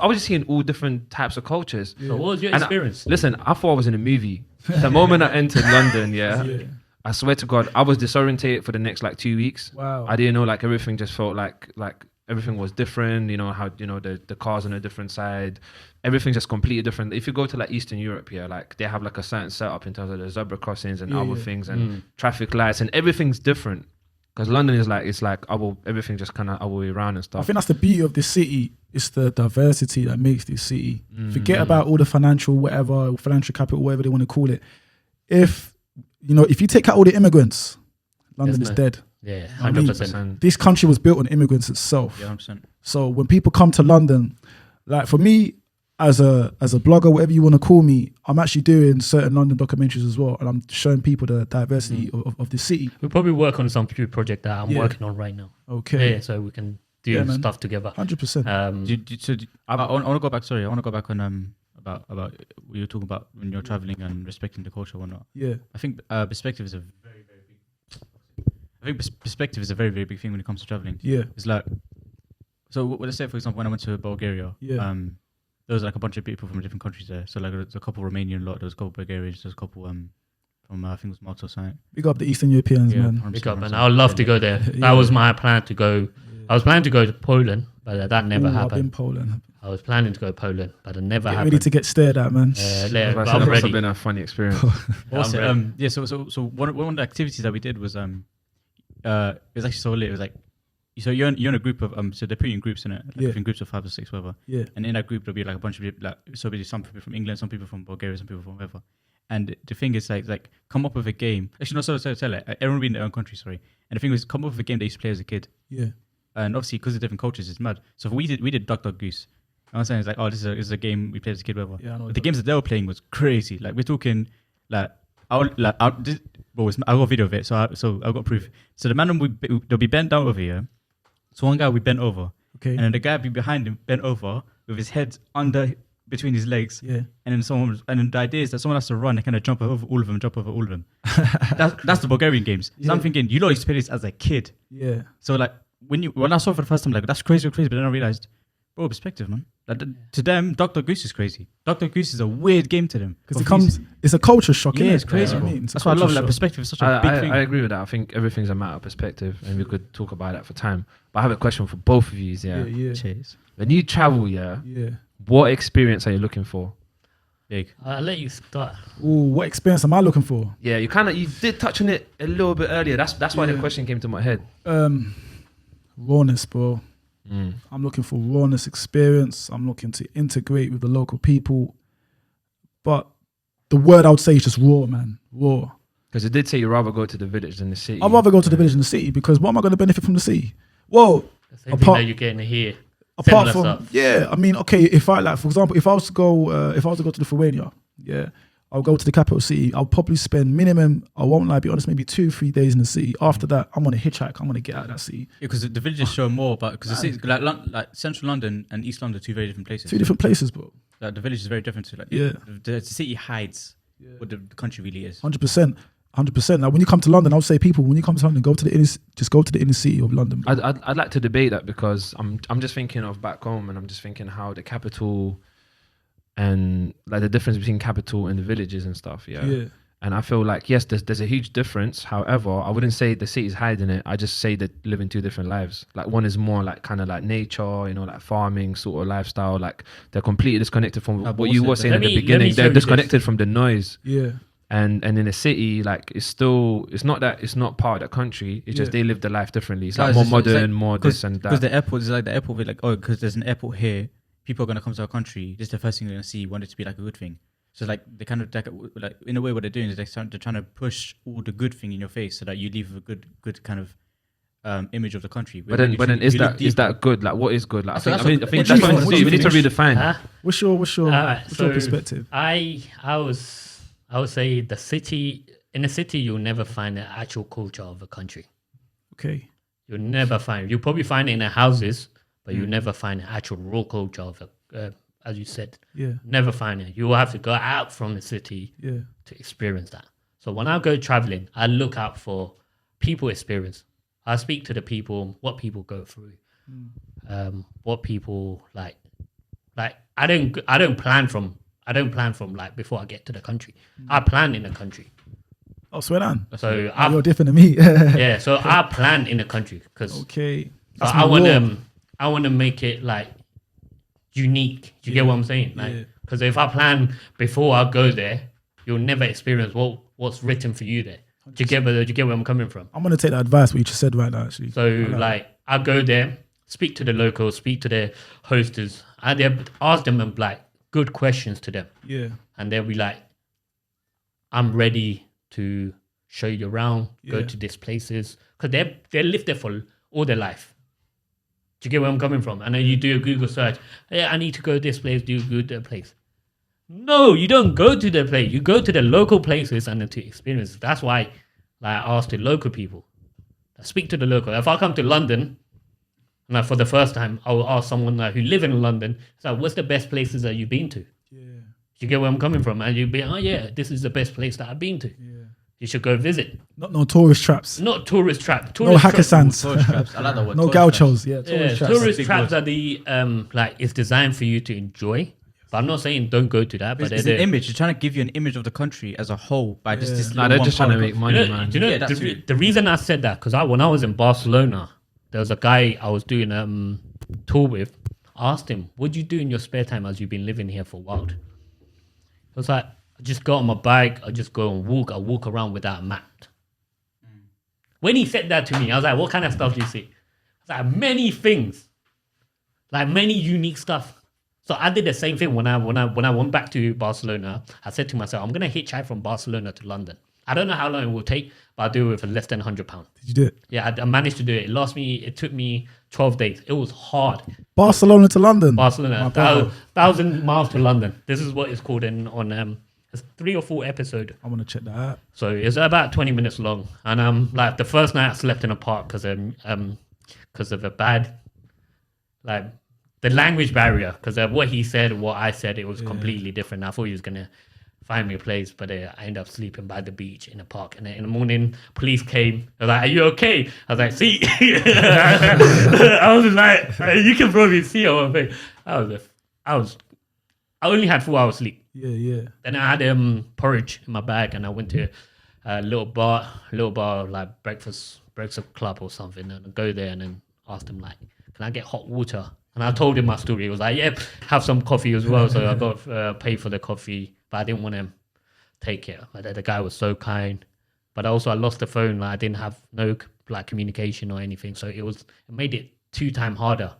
was just seeing all different types of cultures. So what was your And experience? Listen, I thought I was in a movie. The moment I entered London, I swear to God, I was disorientated for the next like 2 weeks. Wow. I didn't know, like everything just felt like everything was different. You know how the cars on a different side, everything's just completely different. If you go to like Eastern Europe, like they have like a certain setup in terms of the zebra crossings and other things and traffic lights, and everything's different. Because London is like everything just kind of other way around and stuff. I think that's the beauty of this city. It's the diversity that makes this city. Forget about all the financial capital, whatever they want to call it. If you take out all the immigrants, London is dead. Yeah, I mean, 100%. This country was built on immigrants itself. Yeah, 100%. So when people come to London, like for me, as a blogger, whatever you want to call me, I'm actually doing certain London documentaries as well, and I'm showing people the diversity of the city. We'll probably work on some few project that I'm working on right now. Okay. Yeah, so we can do stuff together. 100%. I want to go back. Sorry, I want to go back on about what you were talking about when you're traveling and respecting the culture or whatnot. Yeah. I think perspective is a very, very big. I think perspective is a very, very big thing when it comes to traveling. Yeah. It's like, so let's say for example when I went to Bulgaria, there was like a bunch of people from different countries there. So like there was a couple Romanian lot, there was a couple Bulgarians, there was a couple from I think it was Malta or something. Big up the Eastern Europeans, man. 100%, Pick up, and 100%. I would love to go there. That was my plan to go. I was planning to go to Poland, but that never I've been happened. Poland. I was planning to go to Poland, but it never Get happened. ready to get stared at, man. Yeah, but That's I'm also ready. been a funny experience. Also, ready. yeah. So one of the activities that we did was it was actually so lit. It was like, so you're in a group of so they're putting in groups in it, like different groups of 5 or 6, whatever. Yeah. And in that group there'll be like a bunch of people, like so be some people from England, some people from Bulgaria, some people from wherever. And the thing is like come up with a game. Actually, no, sorry, everyone will be in their own country, sorry. And the thing was come up with a game they used to play as a kid. Yeah. And obviously because of different cultures, it's mad. So we did Duck Duck Goose. I'm saying it's like, oh, this is a game we played as a kid, whatever. Yeah, I know But the games that they were playing was crazy. Like we're talking like I got a video of it, so I got proof. So the man they'll be bent down over here. So one guy we bent over, Okay. and then the guy be behind him bent over with his head under between his legs. Yeah. And then the idea is that someone has to run and kind of jump over all of them. That's the Bulgarian games. So I'm thinking, you lot used to play this as a kid. Yeah. So like when I saw it for the first time, like that's crazy, but then I realized, bro, perspective, man. Like, to them, Dr. Goose is crazy. Dr. Goose is a weird game to them Because it's a culture shock. Yeah, innit? it's crazy, You know bro. what I mean? It's a That's why I love culture like shock. perspective is such a big thing. I agree with that. I think everything's a matter of perspective, and we could talk about that for time. But I have a question for both of you. Yeah. Cheers. When you travel, Yeah. what experience are you looking for? Big. I'll let you start. Ooh, what experience am I looking for? Yeah, you did touch on it a little bit earlier. That's why the question came to my head. Rawness, bro. I'm looking for rawness experience. I'm looking to integrate with the local people. But the word I would say is just raw, man. Raw. Because it did say you'd rather go to the village than the city. I'd rather go to the village in the city because what am I going to benefit from the city? Well, The same thing that you're getting here. apart Similar from stuff. I mean, okay, if I like, for example, if I was to go to Lithuania, I'll go to the capital city. I'll probably spend minimum, I won't lie, be honest, maybe 2-3 days in the city. After that, I'm on a hitchhike. I'm gonna get out of that city. Yeah, because the villages show more, but because the city, like central London and East London are two very different places. 2 different places, bro. Like the village is very different. So like Yeah. the city hides what the country really is. 100%. 100%. Like when you come to London, I would say people, when you come to London, just go to the inner city of London. I'd like to debate that because I'm just thinking of back home, and I'm just thinking how the capital and like the difference between capital and the villages and stuff. Yeah. And I feel like, yes, there's a huge difference. However, I wouldn't say the city's hiding it. I just say they live in two different lives. Like one is more like kind of like nature, like farming sort of lifestyle. Like they're completely disconnected from what you were saying at the beginning. They're disconnected from the noise. Yeah. And in the city, like it's not that it's not part of the country. It's just they live the life differently. It's like more modern, more this and that. Because the airport is like the airport, like, oh, because there's an airport here, people are going to come to our country. This is the first thing they're going to see. Want it to be like a good thing. So like they kind of like in a way what they're doing is they're trying to push all the good thing in your face so that you leave a good kind of image of the country. But then is that good? Like what is good? Like I think that's what we need to redefine. What's your perspective? I would say in a city you'll never find the actual culture of a country. Okay. You'll never find. You'll probably find it in the houses, but you'll never find the actual raw culture of it. As you said, never find it. You will have to go out from the city to experience that. So when I go traveling, I look out for people experience. I speak to the people, what people go through, what people like. Like I don't plan from like before I get to the country. I plan in the country. Oh, swear down. So you're different to me. Yeah. So I plan in the country because I want to make it like unique. Do you get what I'm saying? Like, because if I plan before I go there, you'll never experience what's written for you there. Do you get where I'm coming from? I'm gonna take that advice what you just said right now. Actually, so like I go there, speak to the locals, speak to the hostess, and ask them like good questions to them. Yeah, and they'll be like, "I'm ready to show you around, go to these places," because they live there for all their life. Do you get where I'm coming from? And then you do a Google search. Yeah, I need to go to this place, do go to that place. No, you don't go to the place. You go to the local places and then to experience. That's why like, I ask the local people. I speak to the local. If I come to London, and for the first time, I will ask someone who live in London, so what's the best places that you've been to? Yeah. You get where I'm coming from? And you'll be, oh yeah, this is the best place that I've been to. Yeah. You should go visit. No tourist traps. Not tourist trap. No Hackasans. Tourist traps. I like that word. No gauchos. Yeah, tourist traps are the like it's designed for you to enjoy. But I'm not saying don't go to that. But it's an image. They're trying to give you an image of the country as a whole by just this. No, they're just trying to make money, man. Do you know the reason I said that? Because when I was in Barcelona, there was a guy I was doing a tour with. I asked him, "What do you do in your spare time as you've been living here for a while?" I was like, I just go on my bike, I just go and walk. I walk around without a map. When he said that to me, I was like, what kind of stuff do you see? I was like, many things. Like many unique stuff. So I did the same thing when I went back to Barcelona. I said to myself, I'm gonna hitchhike from Barcelona to London. I don't know how long it will take, but I'll do it for less than £100. Did you do it? Yeah, I managed to do it. It took me 12 days. It was hard. Barcelona to London? Barcelona, 1,000 miles to London. This is what it's called on it's 3 or 4 episodes. I want to check that out. So it's about 20 minutes long. And like the first night I slept in a park because of a bad, like the language barrier. Because of what he said, what I said, it was completely different. I thought he was going to find me a place, but I ended up sleeping by the beach in a park. And then in the morning, police came. They were like, "Are you okay?" I was like, "See." I was like, you can probably see on my face. I only had 4 hours sleep. Yeah. Then I had porridge in my bag, and I went to a little bar like breakfast club or something, and I go there and then ask them like, "Can I get hot water?" And I told him my story. He was like, "Yeah, have some coffee as well." So I got paid for the coffee, but I didn't want to take it. But the guy was so kind. But also I lost the phone. Like I didn't have no like communication or anything, so it made it 2 times harder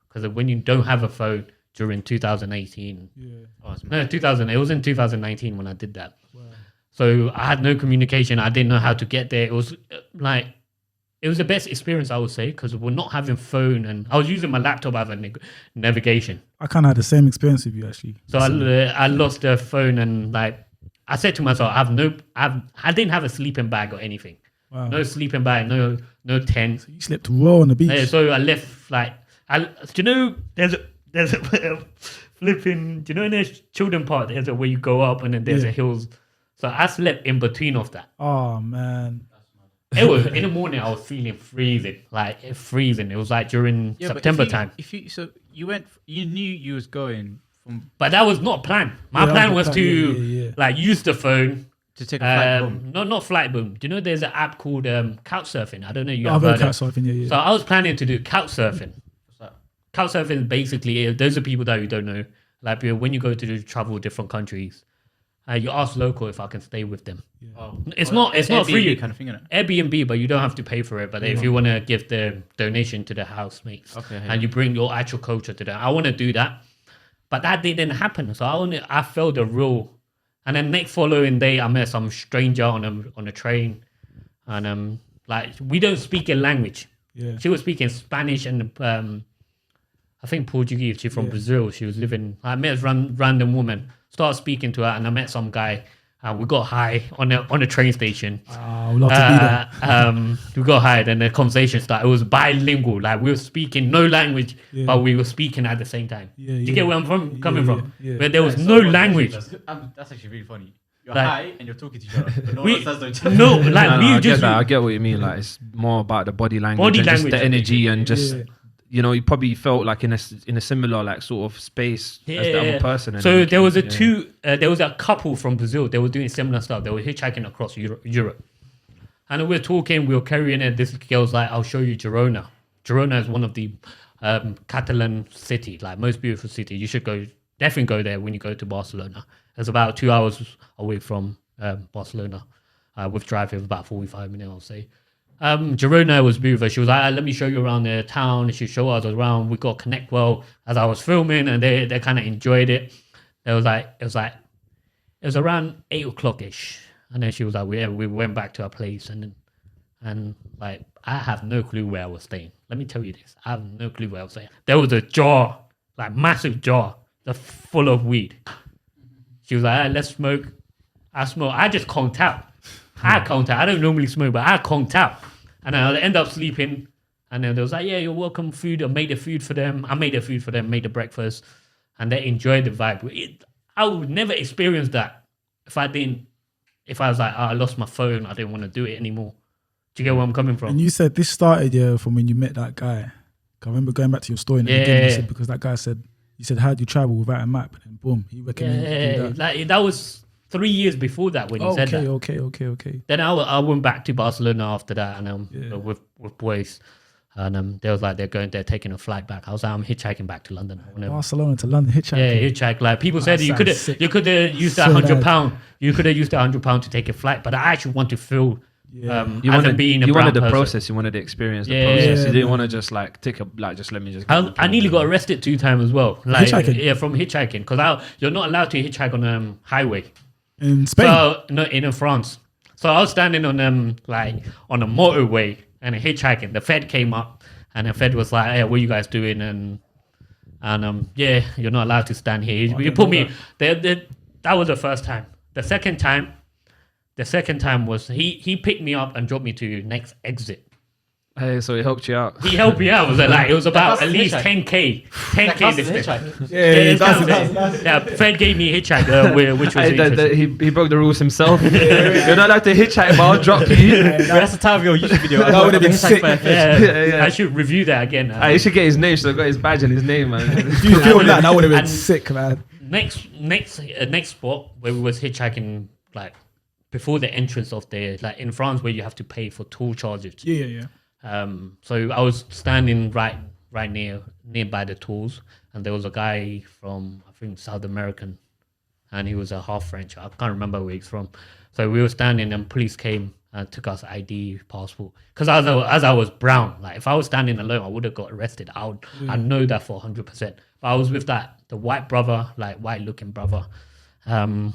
because when you don't have a phone. During 2018. No, 2000. It was in 2019 when I did that. Wow. So I had no communication. I didn't know how to get there. It was it was the best experience, I would say, because we're not having phone and I was using my laptop as a navigation. I kind of had the same experience with you, actually. So I lost the phone and like I said to myself, I didn't have a sleeping bag or anything. Wow. No sleeping bag, no tent. So you slept raw on the beach. Yeah, so I left there's a flipping, do you know in the children part, there's a where you go up and then there's a hills. So I slept in between of that. Oh man. It was in the morning. I was feeling freezing, like freezing. It was like during Yeah, but September time. If you you knew you was going from But that was not planned. My Yeah, plan that was was the to plan, yeah. like use the phone. to take a flight home. Not flight boom. Do you know there's an app called couch surfing? I don't know. You I've have heard heard couch of. surfing. Yeah, yeah. So I was planning to do couch surfing. What's that? Couch surfing is basically those are people that you don't know. Like when you go to travel different countries, you ask local if I can stay with them. Oh, It's not Airbnb free kind of thing, innit? Airbnb, but you don't have to pay for it. But if you want to give the donation to the housemates, Okay, yeah. and you bring your actual culture to them, I want to do that. But that didn't happen. So I felt the rule. And then next following day, I met some stranger on a train, and like we don't speak a language. Yeah. She was speaking Spanish and I think Portuguese. She's from Brazil. She was living. I met a random woman. Started speaking to her, and I met some guy. We got high on a train station. I would love to be there. We got high, and the conversation started. It was bilingual. Like we were speaking no language, Yeah. but we were speaking at the same time. Yeah, Do you yeah. get where I'm coming from? Yeah. Where there was no language. That's actually really funny. You're Like- high and you're talking to each other. But no We- one says to each other. No, like No, we I get just that. I get what you mean. Like it's more about the body language, Body and language, just the energy, and just Yeah. you know, you probably felt like in a similar like sort of space as the other person. And So then there was yeah. there was a couple from Brazil. They were doing similar stuff. They were hitchhiking across Europe. And we were talking, we were carrying it. This girl's like, I'll show you Girona. Girona is one of the Catalan city, like most beautiful city. You should definitely go there when you go to Barcelona. It's about 2 hours away from Barcelona. With driving about 45 minutes, I'll say. Girona was beautiful. She was like, let me show you around the town. She showed us around. We got connect well as I was filming, and they kind of enjoyed it. It was around 8 o'clock ish, and then she was like, we went back to our place, and like I have no clue where I was staying. Let me tell you this, I have no clue where I was staying. There was a jar, like massive jar, full of weed. She was like, let's smoke. I smoke. I just conked out. I don't normally smoke, but I conked out. And I end up sleeping. And then they was like, yeah, you're welcome, food. I made the food for them. Made the breakfast. And they enjoyed the vibe. I would never experience that if I was like, I lost my phone. I didn't want to do it anymore. Do you get where I'm coming from? And you said this started from when you met that guy. I remember going back to your story in the beginning. You said, because that guy said, you said, how do you travel without a map? And boom, he recommended you do that. Like that was 3 years before that when he said that. Okay. Then I went back to Barcelona after that, and with boys, and they was like they're taking a flight back. I was like, I'm hitchhiking back to London. Barcelona to London, hitchhiking. Yeah, hitchhike. Like people said, you sounds sick. could have used that So £100. You could have used that £100 to take a flight, but I actually want to feel. You as wanted, being a you brown wanted the person. process. You wanted to experience the Yeah, process. yeah, You didn't man. want to just like just let me just. I nearly got arrested 2 times as well. Like Hitchhiking? Yeah, from hitchhiking, because you're not allowed to hitchhike on a highway. In Spain. So no, in France. So I was standing on like on a motorway and hitchhiking. The Fed came up, and the Fed was like, "Hey, what are you guys doing?" And yeah, you're not allowed to stand here. He put me. That was the first time. The second time was he picked me up and dropped me to next exit. Hey, so he helped you out. He helped me out. It was about That's at least hitchhike. 10k. 10k distance. yeah, That's yeah, Fred gave me a hitchhike, which was Hey, interesting. he broke the rules himself. You're not allowed to hitchhike, but I'll drop you. That's the time of your YouTube video. That would have been sick. Yeah, I should review that again. You should get his name. So I got his badge and his name, man. If you feel that would have been And- sick, man. Next spot where we was hitchhiking, like before the entrance of like in France where you have to pay for toll charges. Yeah. So I was standing right nearby the tools, and there was a guy from I think South American, and he was a half French. I can't remember where he's from. So we were standing, and police came and took us ID, passport. Because as I was brown, like if I was standing alone, I would have got arrested. I know that for 100%. But I was with the white brother, like white looking brother. And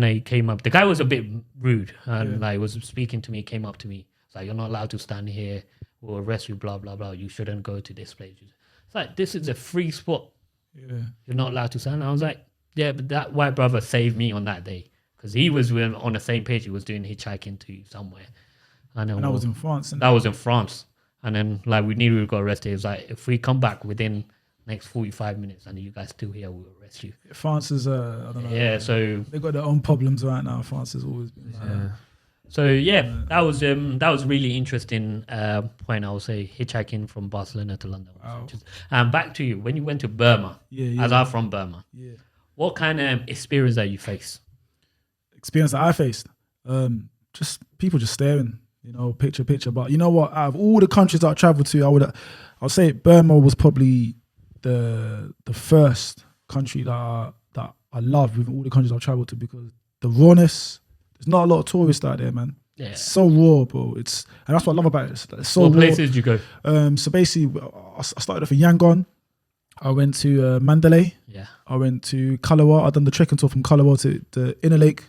he came up. The guy was a bit rude, and like was speaking to me. Came up to me. It's like, you're not allowed to stand here. We'll arrest you. Blah blah blah. You shouldn't go to this place. It's like, this is a free spot. Yeah. You're not allowed to stand. And I was like, yeah, but that white brother saved me on that day because he was on the same page. He was doing hitchhiking to somewhere. And And that was in France. that was in France. And then like we nearly got arrested. It was like, if we come back within next 45 minutes and you guys still here, we'll arrest you. France is, I don't know. Yeah, so They got their own problems right now. France has always been like that. so yeah, that was really interesting point. I would say hitchhiking from Barcelona to London. Wow. Back to you when you went to Burma. Yeah. As I'm from Burma, Yeah. what kind of experience that you face? Experience that I faced, just people just staring, picture. But you know what? Out of all the countries that I traveled to, I'll say Burma was probably the first country that I loved with all the countries I've traveled to, because the rawness. There's not a lot of tourists out there, man. Yeah. It's so raw, bro. And that's what I love about it. It's so What raw. places did you go? So basically, I started off in Yangon. I went to Mandalay. Yeah. I went to Kalawa. I done the trekking tour from Kalawa to the Inner Lake.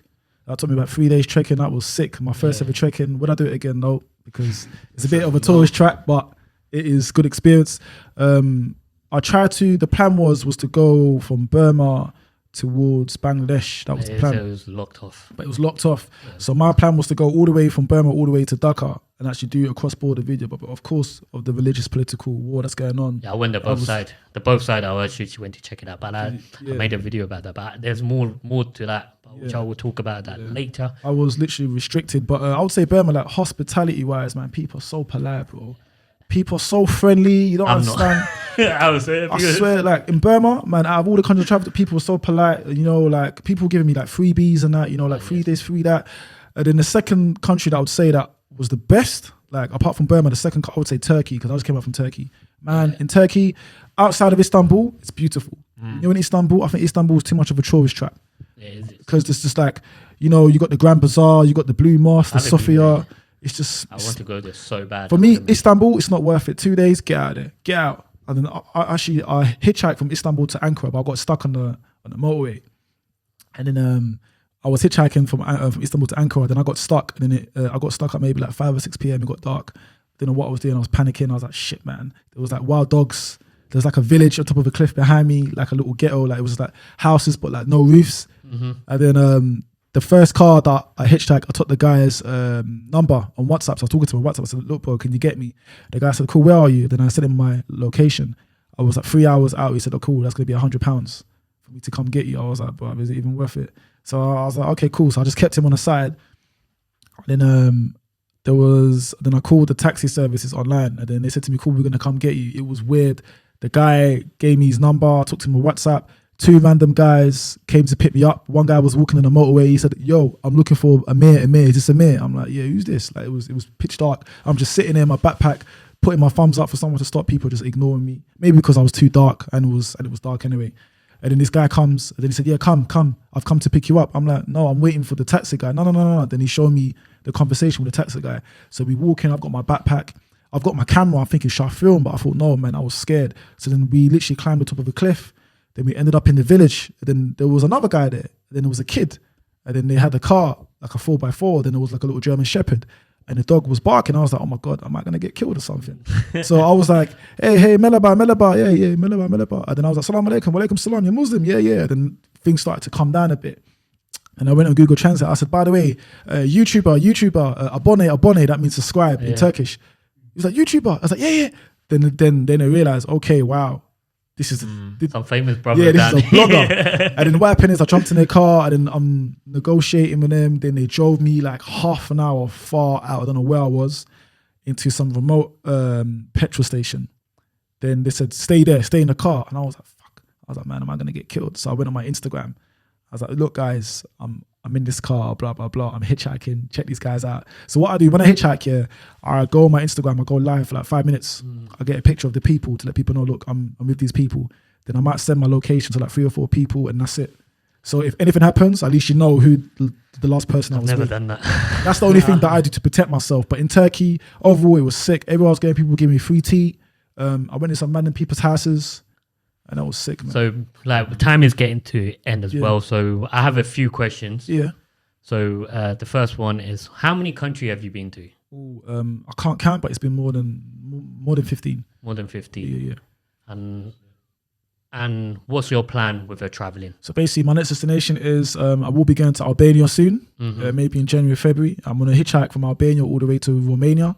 That took me about 3 days trekking. That was sick. My first ever trekking. Would I do it again? No, because it's a bit of a tourist track, but it is good experience. The plan was to go from Burma towards Bangladesh. That was the plan. So it was locked off. But it was locked off. Yeah. So my plan was to go all the way from Burma all the way to Dhaka and actually do a cross-border video. But of course, of the religious political war that's going on. Yeah, I went to both sides. The both side, I actually went to check it out. But I made a video about that. But there's more to that, which I will talk about that later. I was literally restricted. But I would say Burma, like hospitality-wise, man, people are so polite, bro. People are so friendly. You don't understand. I swear, like in Burma, man, out of all the countries I traveled to, people were so polite. Like people giving me like freebies and that. Like 3 days free that. And then the second country that I would say that was the best, like apart from Burma, the second I would say Turkey, because I just came out from Turkey. Man, in Turkey, outside of Istanbul, it's beautiful. In Istanbul, I think Istanbul is too much of a tourist trap. Because it's just like, you got the Grand Bazaar, you got the Blue Mosque, the Sofia. It's just. I want to go there so bad. For me, Istanbul, it's not worth it. 2 days, get out of there. Get out. And then I hitchhiked from Istanbul to Ankara, but I got stuck on the motorway. And then I was hitchhiking from Istanbul to Ankara. Then I got stuck. And then I got stuck at maybe like 5 or 6 p.m. It got dark. Didn't know what I was doing. I was panicking. I was like, shit, man. There was like wild dogs. There was like a village on top of a cliff behind me, like a little ghetto. Like it was like houses, but like no roofs. Mm-hmm. And then the first car that I hitchhiked, I took the guy's number on WhatsApp. So I was talking to him on WhatsApp. I said, look, bro, can you get me? The guy said, cool, where are you? Then I sent him my location. I was like 3 hours out. He said, oh, cool, that's going to be £100 for me to come get you. I was like, bro, is it even worth it? So I was like, okay, cool. So I just kept him on the side. Then then I called the taxi services online, and then they said to me, cool, we're going to come get you. It was weird. The guy gave me his number. I talked to him on WhatsApp. 2 random guys came to pick me up. One guy was walking on the motorway. He said, yo, I'm looking for Amir. Is this Amir? I'm like, yeah, who's this? Like it was pitch dark. I'm just sitting there in my backpack, putting my thumbs up for someone to stop, people just ignoring me. Maybe because I was too dark, and it was dark anyway. And then this guy comes, and then he said, yeah, come. I've come to pick you up. I'm like, no, I'm waiting for the taxi guy. No. Then he showed me the conversation with the taxi guy. So we walk in, I've got my backpack. I've got my camera. I'm thinking, should I film? But I thought, no, man, I was scared. So then we literally climbed the top of a cliff. Then we ended up in the village. And then there was another guy there. Then there was a kid. And then they had a car, like a 4x4. Then there was like a little German Shepherd. And the dog was barking. I was like, oh my God, am I going to get killed or something? So I was like, hey, Melaba. Yeah, Melaba. And then I was like, salam alaikum, walaikum salam, you're Muslim. Yeah. Then things started to come down a bit. And I went on Google Translate. I said, by the way, YouTuber, abone, that means subscribe in Turkish. He was like, YouTuber. I was like, yeah. Then I realized, okay, wow. This is some famous brother. Yeah, this is a blogger. And then what happened is I jumped in their car, and then I'm negotiating with them. Then they drove me like half an hour far out, I don't know where I was, into some remote petrol station. Then they said, stay there, stay in the car. And I was like, fuck. I was like, man, am I going to get killed? So I went on my Instagram. I was like, look, guys, I'm in this car, blah, blah, blah. I'm hitchhiking. Check these guys out. So what I do when I hitchhike, I go on my Instagram, I go live for like 5 minutes. I get a picture of the people to let people know, look, I'm with these people. Then I might send my location to like 3 or 4 people, and that's it. So if anything happens, at least you know who the last person I was with. I've never done that. That's the only thing that I do to protect myself. But in Turkey, overall, it was sick. Everywhere I was going, people would give me free tea. I went in some random people's houses. And that was sick, man. So, like, time is getting to end as well. So, I have a few questions. Yeah. So, the first one is, how many countries have you been to? Ooh, I can't count, but it's been more than 15. More than 15. Yeah. And what's your plan with your traveling? So basically, my next destination is I will be going to Albania soon, maybe in January, February. I'm going to hitchhike from Albania all the way to Romania.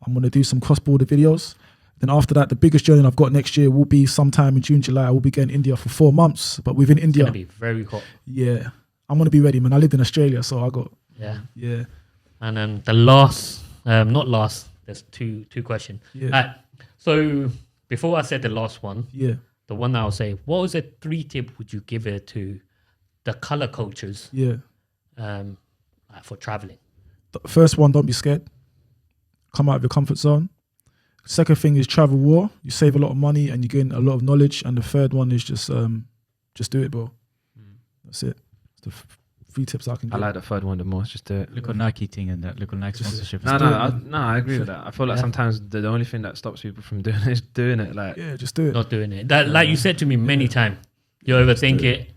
I'm going to do some cross-border videos. Then after that, the biggest journey I've got next year will be sometime in June, July. I will be going to India for 4 months. But within It's India, gonna be very hot. yeah, I'm gonna be ready, man. I lived in Australia, so I got Yeah. And then the last, not last. There's two questions. Yeah. So before I said the last one, yeah, the one I'll say, what was the 3 tip would you give it to the color cultures yeah. for traveling? The first one, don't be scared. Come out of your comfort zone. Second thing is travel war. You save a lot of money and you gain a lot of knowledge. And the third one is just do it, bro. That's it. That's the 3 tips I can give. I like the third one the most. Just do it. Look on Nike thing and that. Look on Nike sponsorship. I agree with that. I feel like sometimes the only thing that stops people from doing it is doing it. Like, Yeah, just do it. Not doing it. That, like you said to me many times, you overthink it,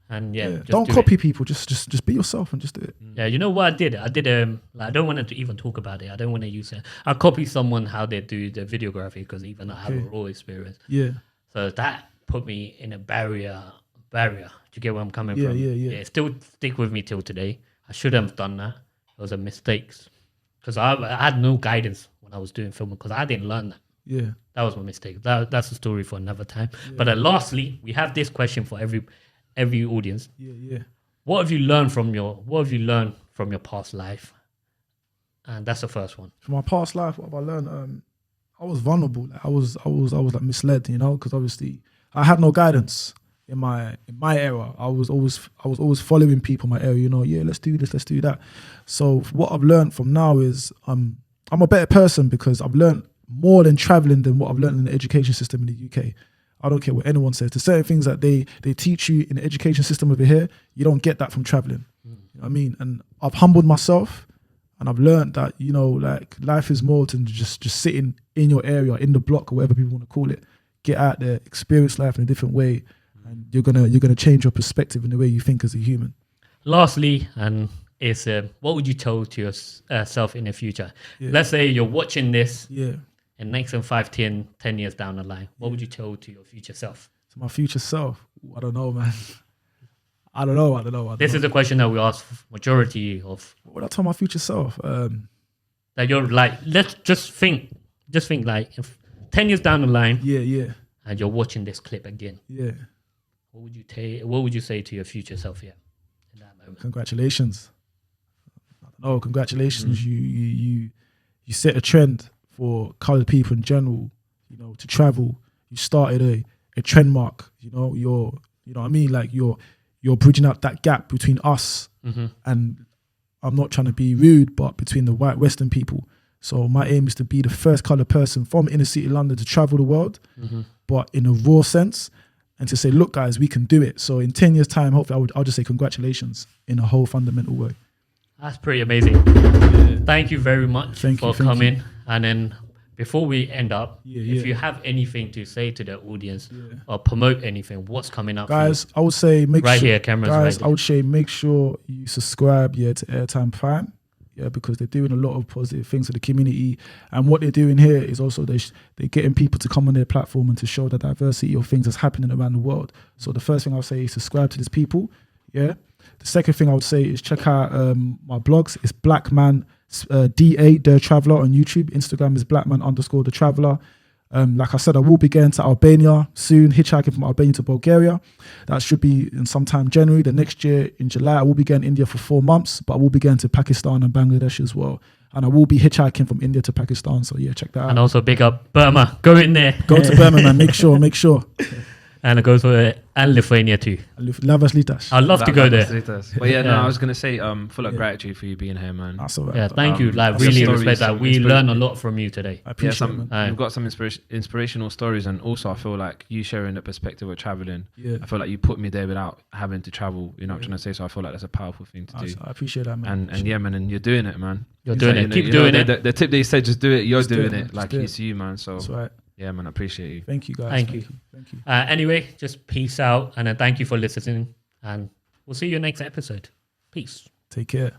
and just Don't do copy it. people. Just be yourself and just do it. Yeah, you know what I did? I did like, I don't want to even talk about it. I don't want to use it. I copied someone how they do the videography because even I have a raw experience. Yeah. So that put me in a barrier. Do you get where I'm coming Yeah, from? yeah. It still stick with me till today. I shouldn't have done that. It was a mistake because I had no guidance when I was doing filming because I didn't learn that. Yeah. That was my mistake. That's a story for another time. But lastly, we have this question for every audience. Yeah. What have you learned from your past life? And that's the first one. From my past life, what have I learned? I was vulnerable. Like, I was like misled, you know, because obviously I had no guidance in my era. I was always following people in my area, you know. Yeah, let's do this, let's do that. So what I've learned from now is I'm a better person because I've learned more than traveling than what I've learned in the education system in the UK. I don't care what anyone says. There's certain things that they teach you in the education system over here, you don't get that from traveling. You know what I mean? And I've humbled myself and I've learned that, you know, like life is more than just sitting in your area, in the block or whatever people want to call it. Get out there, experience life in a different way, and you're gonna change your perspective in the way you think as a human. Lastly, and is what would you tell to yourself in the future? Let's say you're watching this. Yeah. And next in 5, 10 years down the line, what would you tell to your future self? To my future self, I don't know, man. I don't know. This is a question that we ask majority of. What would I tell my future self? That you're like, let's just think like if 10 years down the line, Yeah. and you're watching this clip again, what would you say to your future here in that moment? Congratulations. I don't know. Congratulations. You set a trend for colored people in general, you know, to travel. You started a trend mark, you know, you know what I mean? Like you're bridging up that gap between us and I'm not trying to be rude, but between the white Western people. So my aim is to be the first colored person from inner city London to travel the world, but in a raw sense, and to say, look, guys, we can do it. So in 10 years' time, hopefully I'll just say congratulations in a whole fundamental way. That's pretty amazing. Thank you very much for coming. And then before we end up, if you have anything to say to the audience or promote anything, what's coming up? Guys, I would say I would say make sure you subscribe to AIRTIME Prime. Yeah, because they're doing a lot of positive things for the community. And what they're doing here is also they're getting people to come on their platform and to show the diversity of things that's happening around the world. So the first thing I'll say is subscribe to these people. Yeah. The second thing I would say is check out my blogs. It's Blackman Da Traveller on YouTube. Instagram is Blackman_Da Traveller. Like I said, I will be going to Albania soon, hitchhiking from Albania to Bulgaria. That should be in sometime January. The next year in July, I will be going to India for 4 months, but I will be going to Pakistan and Bangladesh as well. And I will be hitchhiking from India to Pakistan. So yeah, check that out. And also big up Burma. Go in there. Go to Burma, man. Make sure. And it goes for and Lithuania too. Lavas Litas. I'd love to go there. But I was gonna say, full of gratitude for you being here, man. That's all right. Yeah, thank you. Like really respect that. We learn a lot from you today. I appreciate it, man. You've got some inspirational stories, and also I feel like you sharing the perspective of traveling. Yeah. I feel like you put me there without having to travel. You know what I'm trying to say? So I feel like that's a powerful thing to do. I appreciate that, man. And yeah, man, and you're doing it, man. You're doing it. Keep doing it. The tip that you said, just do it. You're doing do it, it. Like it's you, man. So that's right. Yeah, man, I appreciate you. Thank you, guys. Thank you. Anyway, just peace out, and thank you for listening, and we'll see you next episode. Peace. Take care.